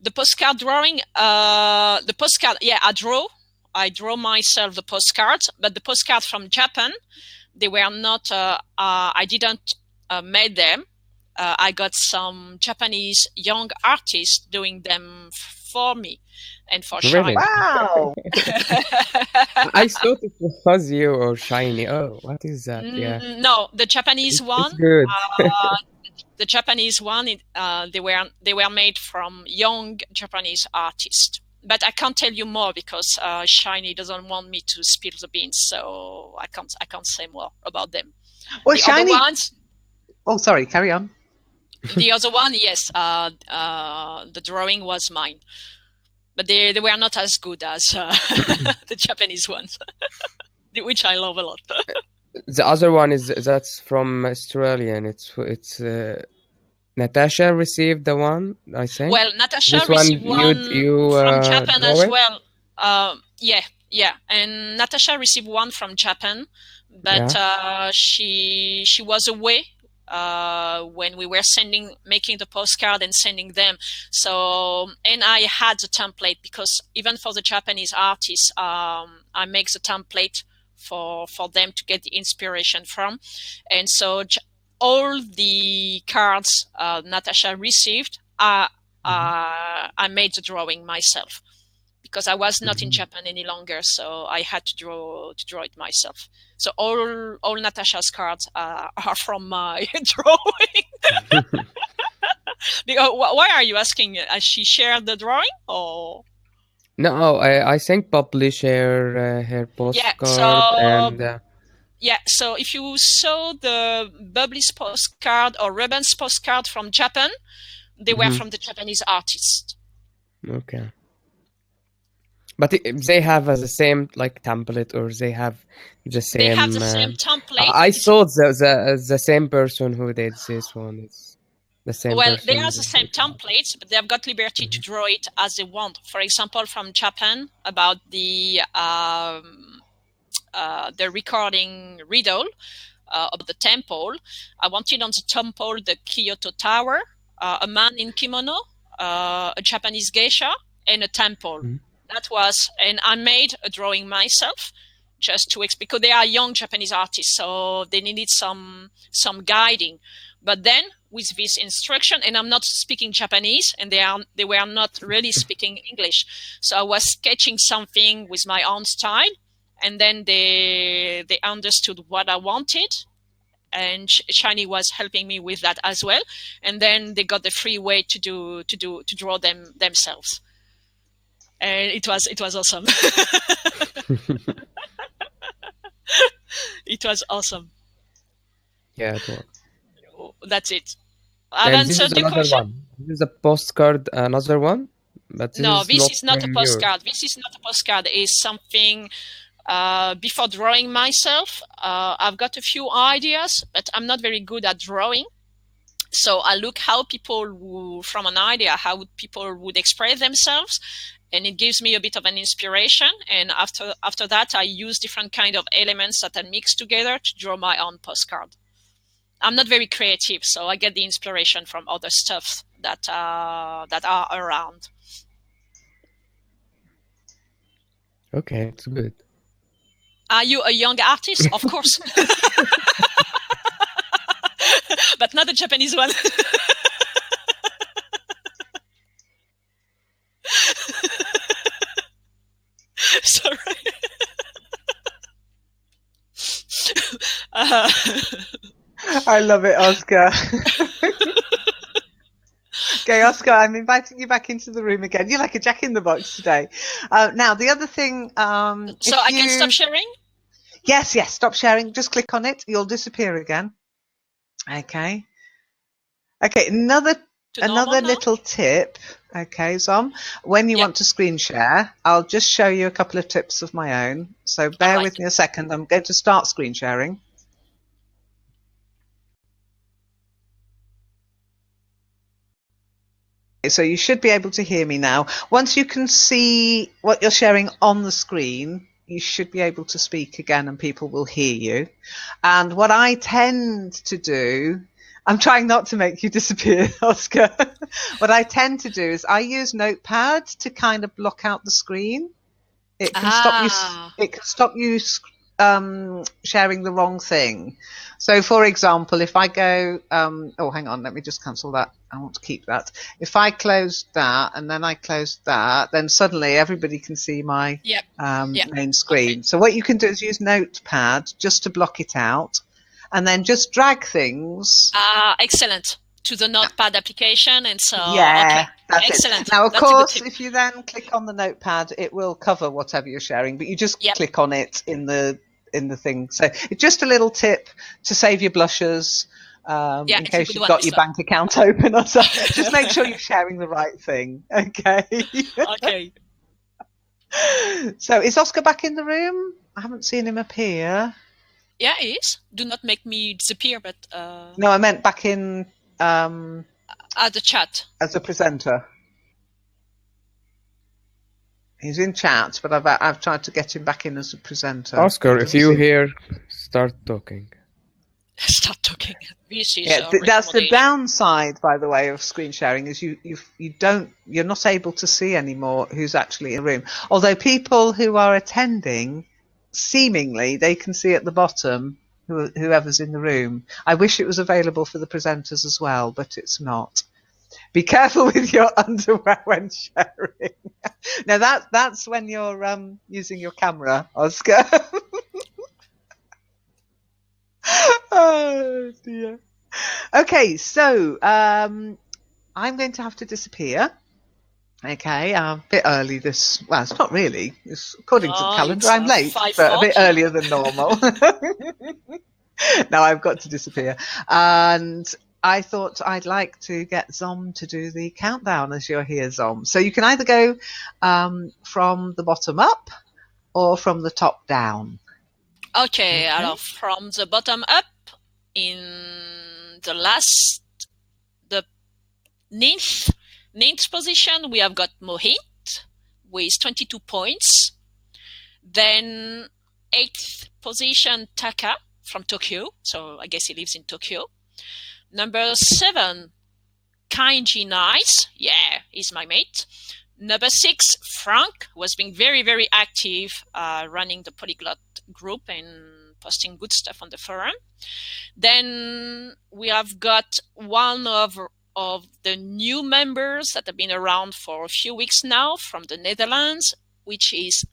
The postcard drawing, the postcard, yeah, I draw myself the postcards, but the postcard from Japan, they were not, I didn't make them. I got some Japanese young artists doing them for me and for Really? Shiny. Wow. I thought it was you or Shiny. Oh, what is that? Yeah. No, the Japanese one. It's good. The Japanese one, they were made from young Japanese artists. But I can't tell you more because Shiny doesn't want me to spill the beans, so I can't say more about them. Well, The Shiny. other ones, Oh, sorry. Carry on. the other one, yes, the drawing was mine, but they were not as good as the Japanese ones, which I love a lot. The other one that's from Australian. It's Natasha received the one, I think. Well, Natasha This one received one you from Japan draw as it? well. Yeah, and Natasha received one from Japan, but she was away when we were making the postcard and sending them. So, and I had the template because even for the Japanese artists, I make the template for them to get the inspiration from, and so all the cards Natasha received, I made the drawing myself because I was not in Japan any longer, so I had to draw it myself. So all Natasha's cards are from my drawing. Why are you asking? Has she shared the drawing or? No, I think Wobbly share her postcard and. Yeah, so if you saw the Wobbly's postcard or Ruben's postcard from Japan, they were from the Japanese artist. Okay. But they have the same like template, or they have the same. They have the same template. I thought the same person who did this one. It's the same. Well, person they have the same templates, but they have got liberty to draw it as they want. For example, from Japan, about the recording riddle of the temple. I wanted on the temple the Kyoto Tower, a man in kimono, a Japanese geisha, and a temple. That was, and I made a drawing myself just to because they are young Japanese artists, so they needed some guiding. But then with this instruction, and I'm not speaking Japanese, and they were not really speaking English, so I was sketching something with my own style. And then they understood what I wanted, and Shiny was helping me with that as well. And then they got the free way to draw them themselves, and it was awesome. It was awesome. Yeah, it was. That's it. I've answered the question. One. This is a postcard, another one, but this is not a postcard. This is not a postcard. It's something. Before drawing myself, I've got a few ideas, but I'm not very good at drawing. So I look how people from an idea, how people would express themselves, and it gives me a bit of an inspiration. And after that, I use different kind of elements that I mix together to draw my own postcard. I'm not very creative, so I get the inspiration from other stuff that are around. Okay, it's good. Are you a young artist? Of course. But not a Japanese one. Sorry. I love it, Oscar. Okay, Oscar, I'm inviting you back into the room again. You're like a jack in the box today. Now, the other thing... so I can stop sharing? Yes, stop sharing. Just click on it. You'll disappear again. Okay. Okay, another normal now? little tip. Okay, Zom, when you Yeah. want to screen share, I'll just show you a couple of tips of my own. So bear Alright. with me a second. I'm going to start screen sharing. So you should be able to hear me now. Once you can see what you're sharing on the screen, you should be able to speak again and people will hear you. And what I tend to do, I'm trying not to make you disappear, Oscar. What I tend to do is I use Notepad to kind of block out the screen. It can stop you. It can stop you sharing the wrong thing. So, for example, if I go, oh, hang on, let me just cancel that. I want to keep that. If I close that and then I close that, then suddenly everybody can see my main screen. Okay. So what you can do is use Notepad just to block it out, and then just drag things. Excellent. To the Notepad application, and so yeah, that's excellent. Now, of course, if you then click on the Notepad, it will cover whatever you're sharing, but you just click on it in the thing. So it's just a little tip to save your blushes in case you've got your bank account open or something. Just make sure you're sharing the right thing. Okay. Okay. So is Oscar back in the room? I haven't seen him appear. Yeah, he is. Do not make me disappear, but no, I meant back in the chat as a presenter. He's in chat, but I've tried to get him back in as a presenter. Oscar, if you hear, start talking. Start talking. That's the downside, by the way, of screen sharing is you're not able to see anymore who's actually in the room. Although people who are attending, seemingly they can see at the bottom whoever's in the room. I wish it was available for the presenters as well, but it's not. Be careful with your underwear when sharing. Now that's when you're using your camera, Oscar. Oh dear. Okay, so I'm going to have to disappear. Okay, a bit early this. Well, it's not really. It's according to the calendar, I'm late, but a bit earlier than normal. Now I've got to disappear, and I thought I'd like to get Zom to do the countdown as you're here, Zom. So you can either go from the bottom up or from the top down. Okay, from the bottom up, in the ninth position, we have got Mohit with 22 points. Then 8th position, Taka from Tokyo. So I guess he lives in Tokyo. Number 7, Kainji Nice. Yeah, he's my mate. Number 6, Frank, who has been very, very active running the Polyglot group and posting good stuff on the forum. Then we have got one of the new members that have been around for a few weeks now from the Netherlands, which is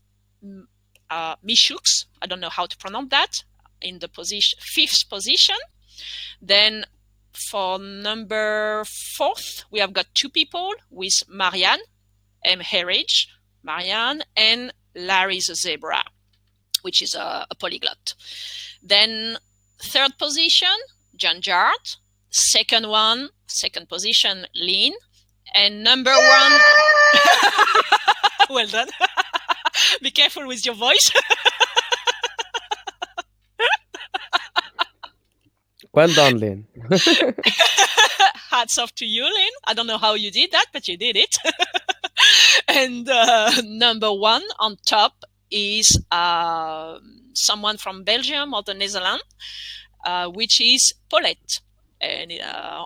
Mishux. I don't know how to pronounce that, in the 5th position. Then for number 4th, we have got 2 people with Marianne, M. Herridge, Marianne, and Larry the Zebra, which is a polyglot. Then 3rd position, John Jart. Second position, Lynn. And number 1, well done. Be careful with your voice. Well done, Lynn. Hats off to you, Lynn. I don't know how you did that, but you did it. And number 1 on top is someone from Belgium or the Netherlands, which is Paulette. And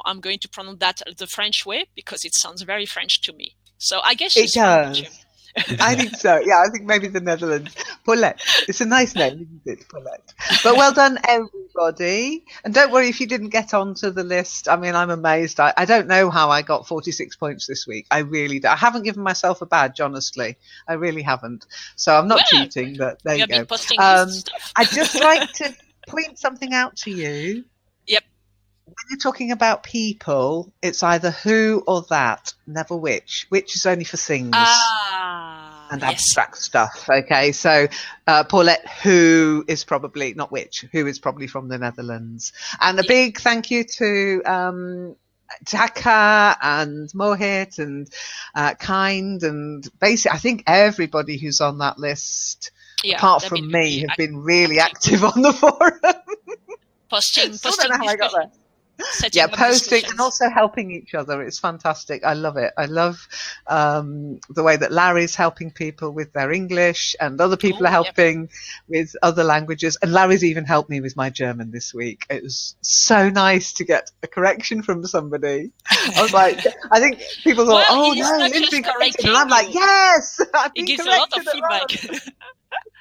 I'm going to pronounce that the French way because it sounds very French to me. So I guess she's from Belgium. I think so. Yeah, I think maybe the Netherlands. Paulette. It's a nice name, isn't it, Paulette? But well done, everybody. And don't worry if you didn't get onto the list. I mean, I'm amazed. I don't know how I got 46 points this week. I really do. I haven't given myself a badge, honestly. I really haven't. So I'm not cheating, but there you go. I'd just like to point something out to you. Yep. When you're talking about people, it's either who or that, never which. Which is only for things and abstract stuff. Okay, so Paulette, who is probably, not which, who is probably from the Netherlands. And a big thank you to Taka and Mohit and Kind, and basically I think everybody who's on that list, apart from me, have been really active on the forum. Posting Still don't know how I got there. Posting and also helping each other. It's fantastic. I love it. I love the way that Larry's helping people with their English, and other people are helping with other languages. And Larry's even helped me with my German this week. It was so nice to get a correction from somebody. I was like, I think people thought, oh no, you've been corrected. And I'm like, yes, I've been gives corrected. A lot of feedback.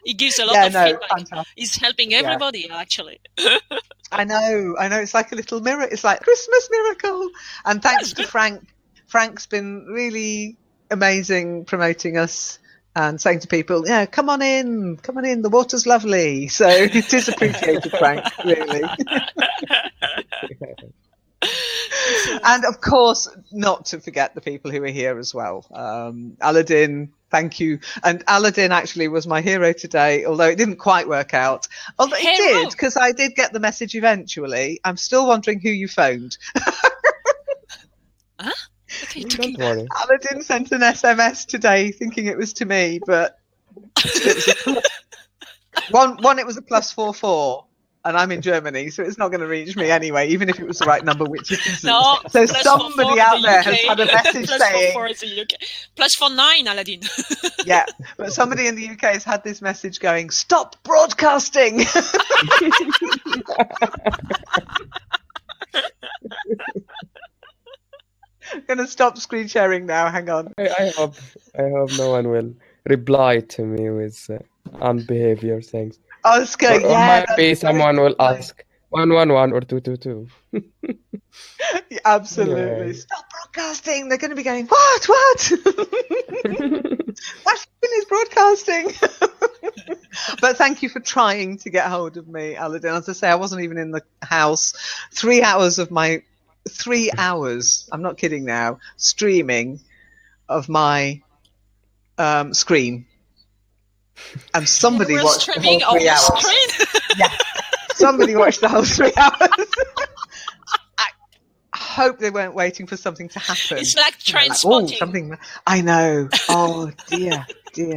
He gives a lot of feedback. Fantastic. He's helping everybody, actually. I know. It's like a little mirror. It's like Christmas miracle. And thanks to Frank. Frank's been really amazing promoting us and saying to people, yeah, come on in. The water's lovely. So it is appreciated, Frank, really. And of course, not to forget the people who are here as well. Aladdin, thank you. And Aladdin actually was my hero today, although it didn't quite work out. Although it did, because I did get the message eventually. I'm still wondering who you phoned. Huh? Don't worry. Aladdin sent an SMS today thinking it was to me, but it was a +44. And I'm in Germany, so it's not going to reach me anyway, even if it was the right number, which it isn't. No, so somebody out there has had a message saying... +49, Aladdin. Yeah, but somebody in the UK has had this message going, stop broadcasting! I'm going to stop screen sharing now, hang on. I hope no one will reply to me with unbehavior things. Oscar, or maybe someone will ask 111 or 222. Absolutely. Yeah. Stop broadcasting. They're going to be going, what? That is broadcasting. But thank you for trying to get hold of me, Aladdin. As I say, I wasn't even in the house. 3 hours of my 3 hours, I'm not kidding now, streaming of my screen. And somebody watched the whole 3 hours. Yeah, somebody watched the whole 3 hours. I hope they weren't waiting for something to happen. It's like train spotting. Something. I know. Oh dear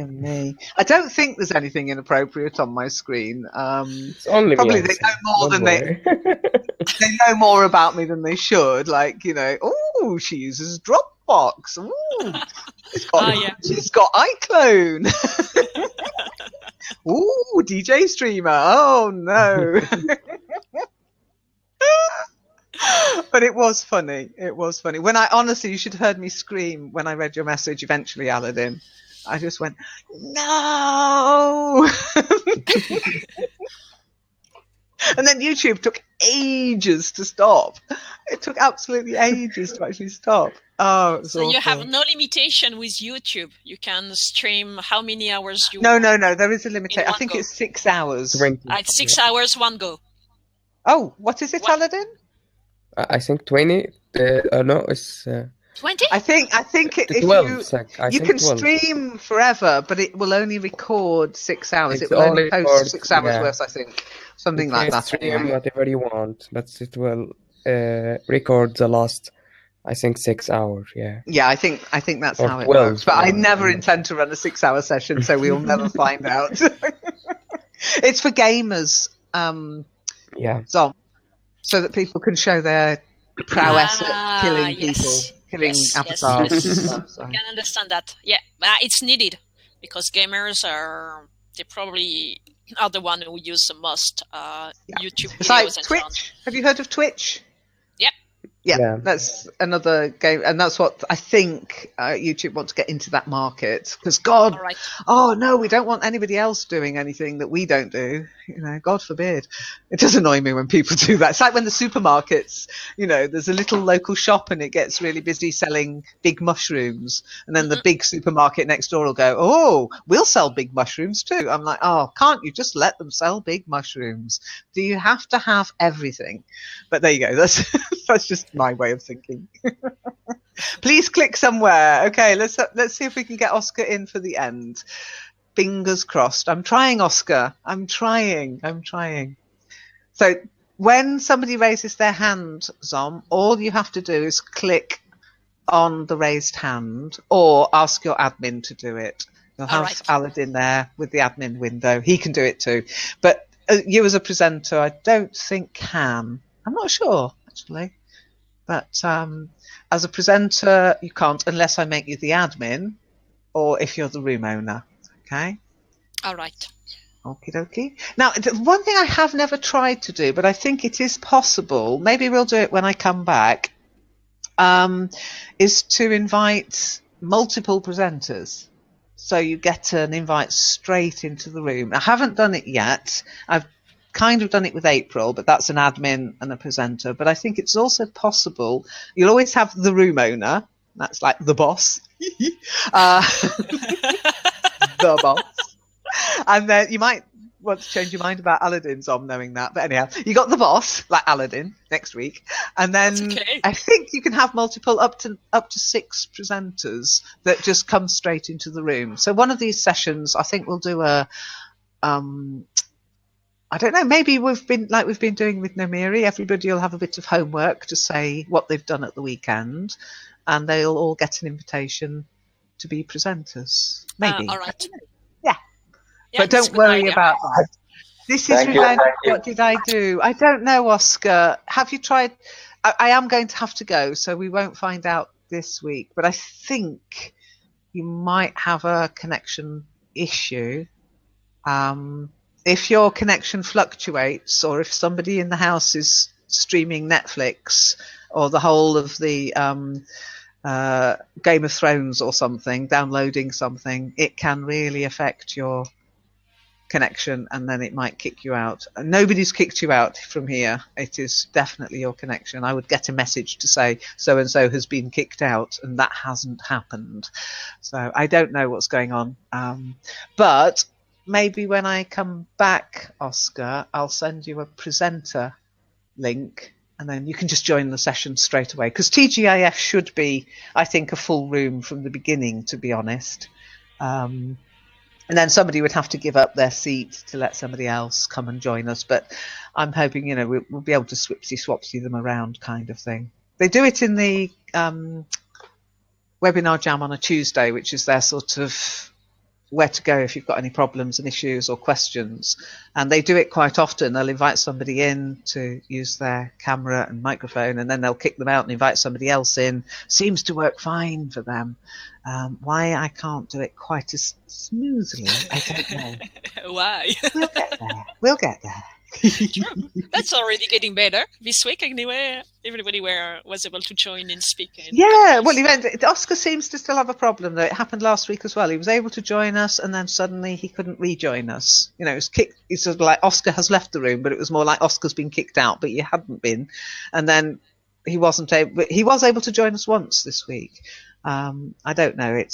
me. I don't think there's anything inappropriate on my screen. It's only probably they know more than they know more about me than they should. Like, oh, she uses Dropbox. Ooh, she's got iClone. Ooh, DJ streamer. Oh no. But it was funny. When honestly, you should have heard me scream when I read your message eventually, Aladdin. I just went, no. And then YouTube took ages to stop. It took absolutely ages to actually stop. Oh, it was so awful. You have no limitation with YouTube. You can stream how many hours you want. No. There is a limitation. I think it's 6 hours. At 6 hours, one go. Oh, what is it, Aladdin? I think 20. No, it's 20. I think if 12, you can 12. stream forever, but it will only record 6 hours. It will only post 6 hours worth, I think. Something like that. Stream whatever you want, but it will record the last, I think, 6 hours. Yeah. Yeah, I think that's or how it 12, works. But I never intend to run a 6-hour session, so we'll never find out. It's for gamers. So that people can show their prowess at killing people, killing avatars. Yes. I can understand that. Yeah, it's needed because gamers they probably are the one who use the most YouTube videos. It's like and Twitch. So on. Have you heard of Twitch? Yep. Yeah, that's another game, and that's what I think YouTube wants to get into that market. Because oh no, we don't want anybody else doing anything that we don't do. God forbid. It does annoy me when people do that. It's like when the supermarkets, there's a little local shop and it gets really busy selling big mushrooms, and then the big supermarket next door will go, oh, we'll sell big mushrooms too. I'm like, oh, can't you just let them sell big mushrooms? Do you have to have everything? But there you go. That's just my way of thinking. Please click somewhere. Okay, let's see if we can get Oscar in for the end. Fingers crossed. I'm trying, Oscar. I'm trying. So when somebody raises their hand, Zom, all you have to do is click on the raised hand or ask your admin to do it. You'll have right. Aladdin there with the admin window. He can do it too. But you as a presenter, I don't think can. I'm not sure, actually. But as a presenter, you can't unless I make you the admin or if you're the room owner. Okay? All right. Okie dokie. Now, one thing I have never tried to do, but I think it is possible, maybe we'll do it when I come back, is to invite multiple presenters. So you get an invite straight into the room. I haven't done it yet. I've kind of done it with April, but that's an admin and a presenter. But I think it's also possible. You'll always have the room owner. That's like the boss. The boss. And then you might want to change your mind about Aladdin's on knowing that. But anyhow, you got the boss, like Aladdin, next week. And then okay. I think you can have multiple up to 6 presenters that just come straight into the room. So one of these sessions, I think we'll do a I don't know, maybe we've been doing with Nomiri, everybody will have a bit of homework to say what they've done at the weekend, and they'll all get an invitation to be presenters. Maybe. All right. Yeah. Yeah, But don't worry about that. This is what did I do? I don't know, Oscar. Have you tried? I am going to have to go, so we won't find out this week. But I think you might have a connection issue. If your connection fluctuates, or if somebody in the house is streaming Netflix or the whole of the Game of Thrones or something, downloading something, it can really affect your connection, and then it might kick you out. Nobody's kicked you out from here. It is definitely your connection. I would get a message to say so and so has been kicked out, and that hasn't happened. So I don't know what's going on, but maybe when I come back, Oscar, I'll send you a presenter link, and then you can just join the session straight away, because TGIF should be, I think, a full room from the beginning, to be honest. And then somebody would have to give up their seat to let somebody else come and join us. But I'm hoping, we'll be able to swipsy them around, kind of thing. They do it in the webinar jam on a Tuesday, which is their sort of where to go if you've got any problems and issues or questions. And they do it quite often. They'll invite somebody in to use their camera and microphone, and then they'll kick them out and invite somebody else in. Seems to work fine for them. Why I can't do it quite as smoothly, I don't know. Why? We'll get there. True. That's already getting better. This week, anyway, everybody was able to join and speak. Yeah, well, Oscar seems to still have a problem, though. It happened last week as well. He was able to join us, and then suddenly he couldn't rejoin us. It was kicked. It's sort of like Oscar has left the room, but it was more like Oscar's been kicked out, but you hadn't been. And then he wasn't able. But he was able to join us once this week. I don't know.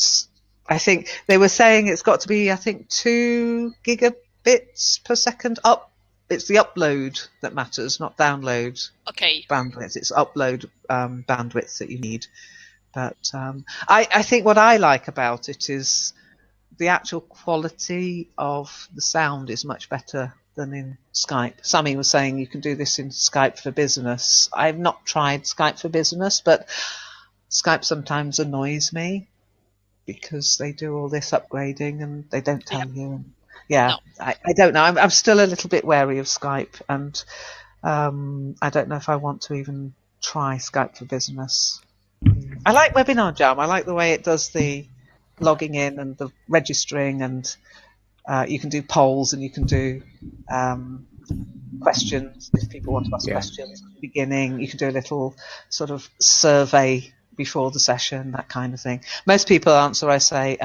I think they were saying it's got to be, 2 gigabits per second up. It's the upload that matters, not download bandwidth. It's upload bandwidth that you need. But I think what I like about it is the actual quality of the sound is much better than in Skype. Sammy was saying you can do this in Skype for Business. I've not tried Skype for Business, but Skype sometimes annoys me because they do all this upgrading and they don't tell you. Yeah, no. I don't know. I'm still a little bit wary of Skype, and I don't know if I want to even try Skype for Business. I like Webinar Jam. I like the way it does the logging in and the registering, and you can do polls and you can do questions if people want to ask questions at the beginning. You can do a little sort of survey before the session, that kind of thing. Most people answer, I say,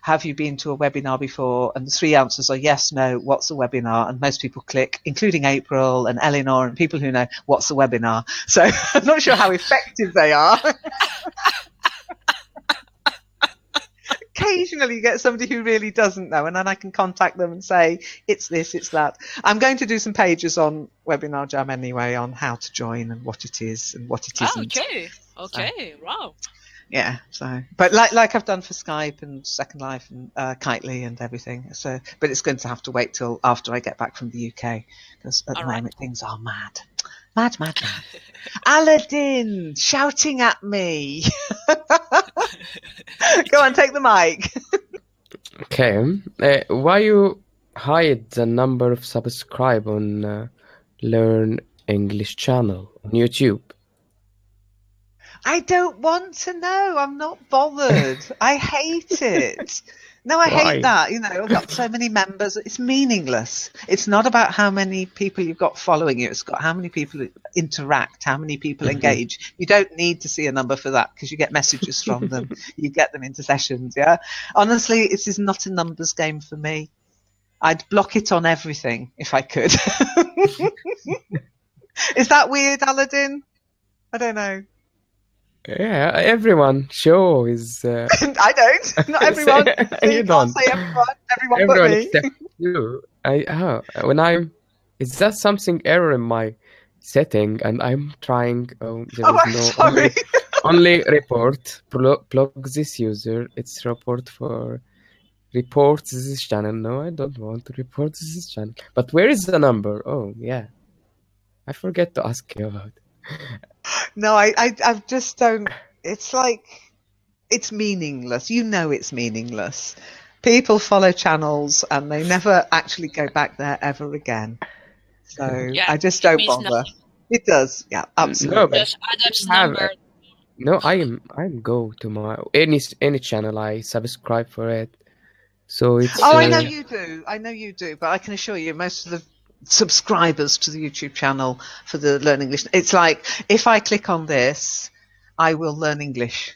have you been to a webinar before? And the 3 answers are yes, no, what's a webinar? And most people click, including April and Eleanor and people who know what's a webinar. So I'm not sure how effective they are. Occasionally you get somebody who really doesn't know, and then I can contact them and say, it's this, it's that. I'm going to do some pages on Webinar Jam anyway on how to join and what it is and what it isn't. Okay, wow. Yeah, so but like I've done for Skype and Second Life and Kitely and everything. So, but it's going to have to wait till after I get back from the UK because at the moment things are mad. Aladdin shouting at me. Go on, take the mic. Okay. Why you hide the number of subscribe on Learn English channel on YouTube? I don't want to know. I'm not bothered. I hate it. No, I hate that. You know, I've got so many members. It's meaningless. It's not about how many people you've got following you. It's got how many people interact, how many people engage. You don't need to see a number for that because you get messages from them. You get them into sessions. Yeah. Honestly, this is not a numbers game for me. I'd block it on everything if I could. Is that weird, Aladdin? I don't know. Yeah, everyone show is. I don't. Not everyone. You don't. Say everyone. Everyone but Everyone me. except you. When I'm. Is that something error in my setting? And I'm trying. Oh, there is I'm no sorry. only report. Block this user. It's report for. Report this channel. No, I don't want to report this channel. But where is the number? Oh, yeah. I forget to ask you about it. No, I just don't. It's like it's meaningless. You know, it's meaningless. People follow channels and they never actually go back there ever again. So Yeah, I just it don't means bother. nothing. It does. Yeah, absolutely. No, but Just Adam's have number. no. I'm go to my any channel. I subscribe for it. So it's. Oh, I know you do. I know you do. But I can assure you, most of the subscribers to the YouTube channel for the Learn English, it's like if I click on this, I will learn English.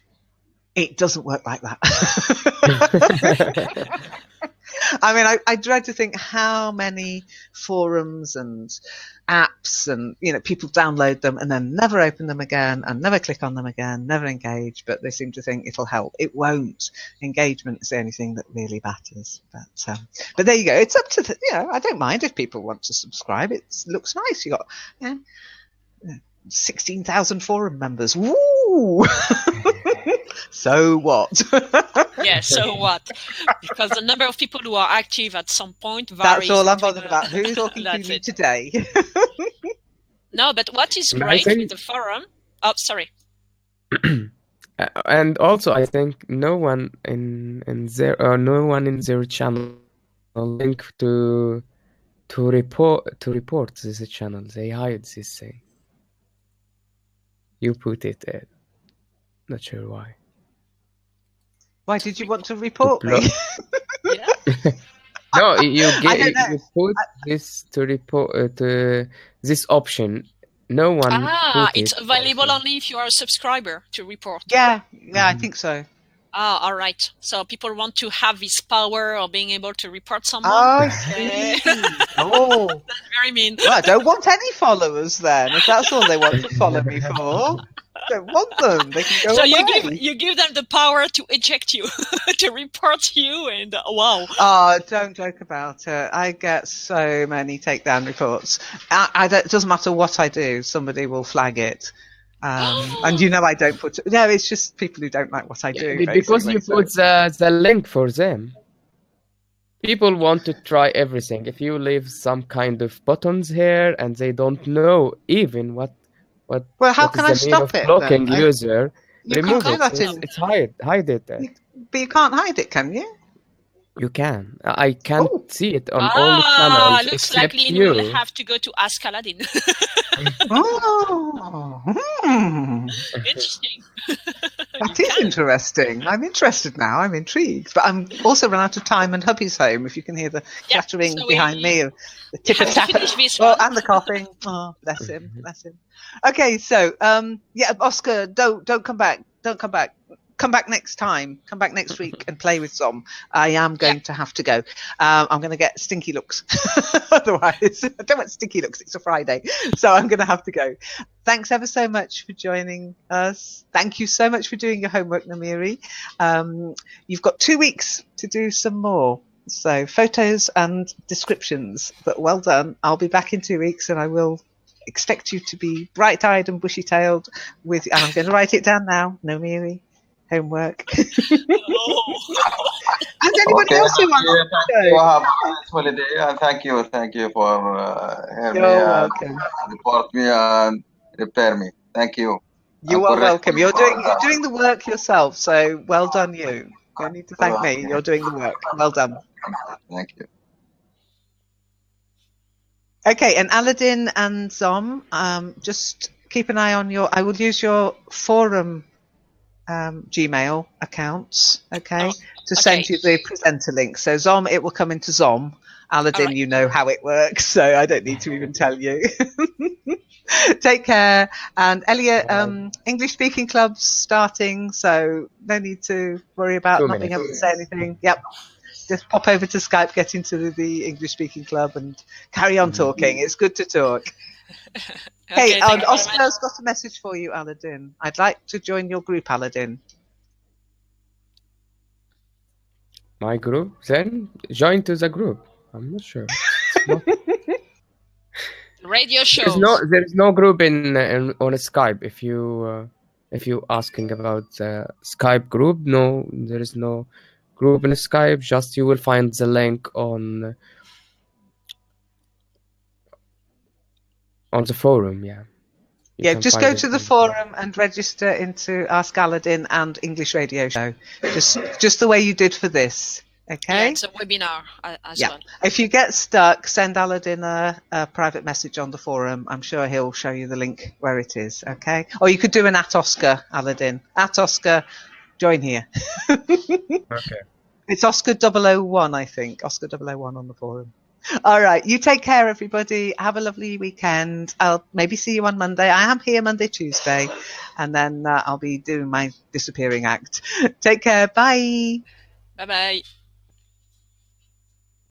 It doesn't work like that. I mean, I dread to think how many forums and apps and, you know, people download them and then never open them again and never click on them again, never engage, but they seem to think it'll help. It won't. Engagement is the only thing that really matters. But there you go. It's up to the, you know, I don't mind if people want to subscribe. It looks nice. You got, you know, 16,000 forum members. Woo! So what? Yeah, so what? Because the number of people who are active at some point varies. That's all I'm bothered about. Who's talking to That's me it. today? No, but what is And I great think- with the forum? Oh, sorry. And also, I think no one in their channel link to report this channel. They hide this thing. You put it in. Not sure why. Why did you want to report me? Yeah. No, you I don't know. you put this to report to this option. No one. put It's it available also. only if you are a subscriber to report. Yeah, I think so. All right. So people want to have this power of being able to report someone. Oh, I see. Oh, That's very mean. well, I don't want any followers then. If that's all they want to follow me for, don't want them. They can go So away. you give them the power to eject you, to report you, and wow. Oh, don't joke about it. I get so many takedown reports. It doesn't matter what I do, somebody will flag it. And you know I don't put it. No, it's just people who don't like what I do. Because you basically, put the link for them. People want to try everything. If you leave some kind of buttons here and they don't know even what Well, how what can is I the mean of stop it? blocking Then? user, You remove can't do it. that in. It's hide it. But you can't hide it, can you? You can. I can't Oh. see it on all the channels Looks like except Lynn you. will have to go to Ask Aladdin. Oh, Interesting. that is interesting. I'm interested now. I'm intrigued. But I'm also run out of time, and hubby's home. If you can hear the clattering so behind me, of the We tipper have to tapper, finish this one. and the coughing. Oh, bless him, bless him. Okay, so yeah, Oscar, don't come back. Don't come back. Come back next time. Come back next week and play with Zom. I am going to have to go. I'm going to get stinky looks. Otherwise, I don't want stinky looks. It's a Friday. So I'm going to have to go. Thanks ever so much for joining us. Thank you so much for doing your homework, Namiri. You've got 2 weeks to do some more. So photos and descriptions. But well done. I'll be back in 2 weeks and I will expect you to be bright-eyed and bushy-tailed. And I'm going to write it down now, Namiri. homework. Oh. And anybody else who wants to Thank you. go? Have a nice holiday, and thank you for hearing me You're and welcome. report me and repair me. Thank you. You And are correct welcome. me You're for doing the work yourself, so well done you. You don't need to thank me. that. You're doing the work. Well done. Thank you. Okay, and Aladdin and Zom, just keep an eye on I will use your forum Gmail accounts, okay, to send you the presenter link. So Zom, it will come into Zom. Aladdin, right. you know how it works, so I don't need to even tell you. Take care. And Elliot, English speaking club's starting, so no need to worry about 2 not being able to minutes. say anything. Yep. Just pop over to Skype, get into the English speaking club and carry on talking. It's good to talk. Hey, Okay, thank you very much. Oscar's got a message for you, Aladdin. I'd like to join your group, Aladdin. My group? Then join to the group. I'm not sure. It's not- Radio There's shows. there's no group in on Skype. If you asking about Skype group, no, there is no group in Skype. Just you will find the link on the forum. Yeah, you Yeah, can just find go it to the on forum. forum and register into Ask Aladdin and English Radio Show. Just the way you did for this. Okay? Yeah, it's a webinar as Yeah. well. If you get stuck, send Aladdin a private message on the forum. I'm sure he'll show you the link where it is. Okay? Or you could do an @Oscar, Aladdin. @Oscar, join here. Okay. It's Oscar 001, I think. Oscar 001 on the forum. All right. You take care, everybody. Have a lovely weekend. I'll maybe see you on Monday. I am here Monday, Tuesday. And then I'll be doing my disappearing act. Take care. Bye. Bye-bye.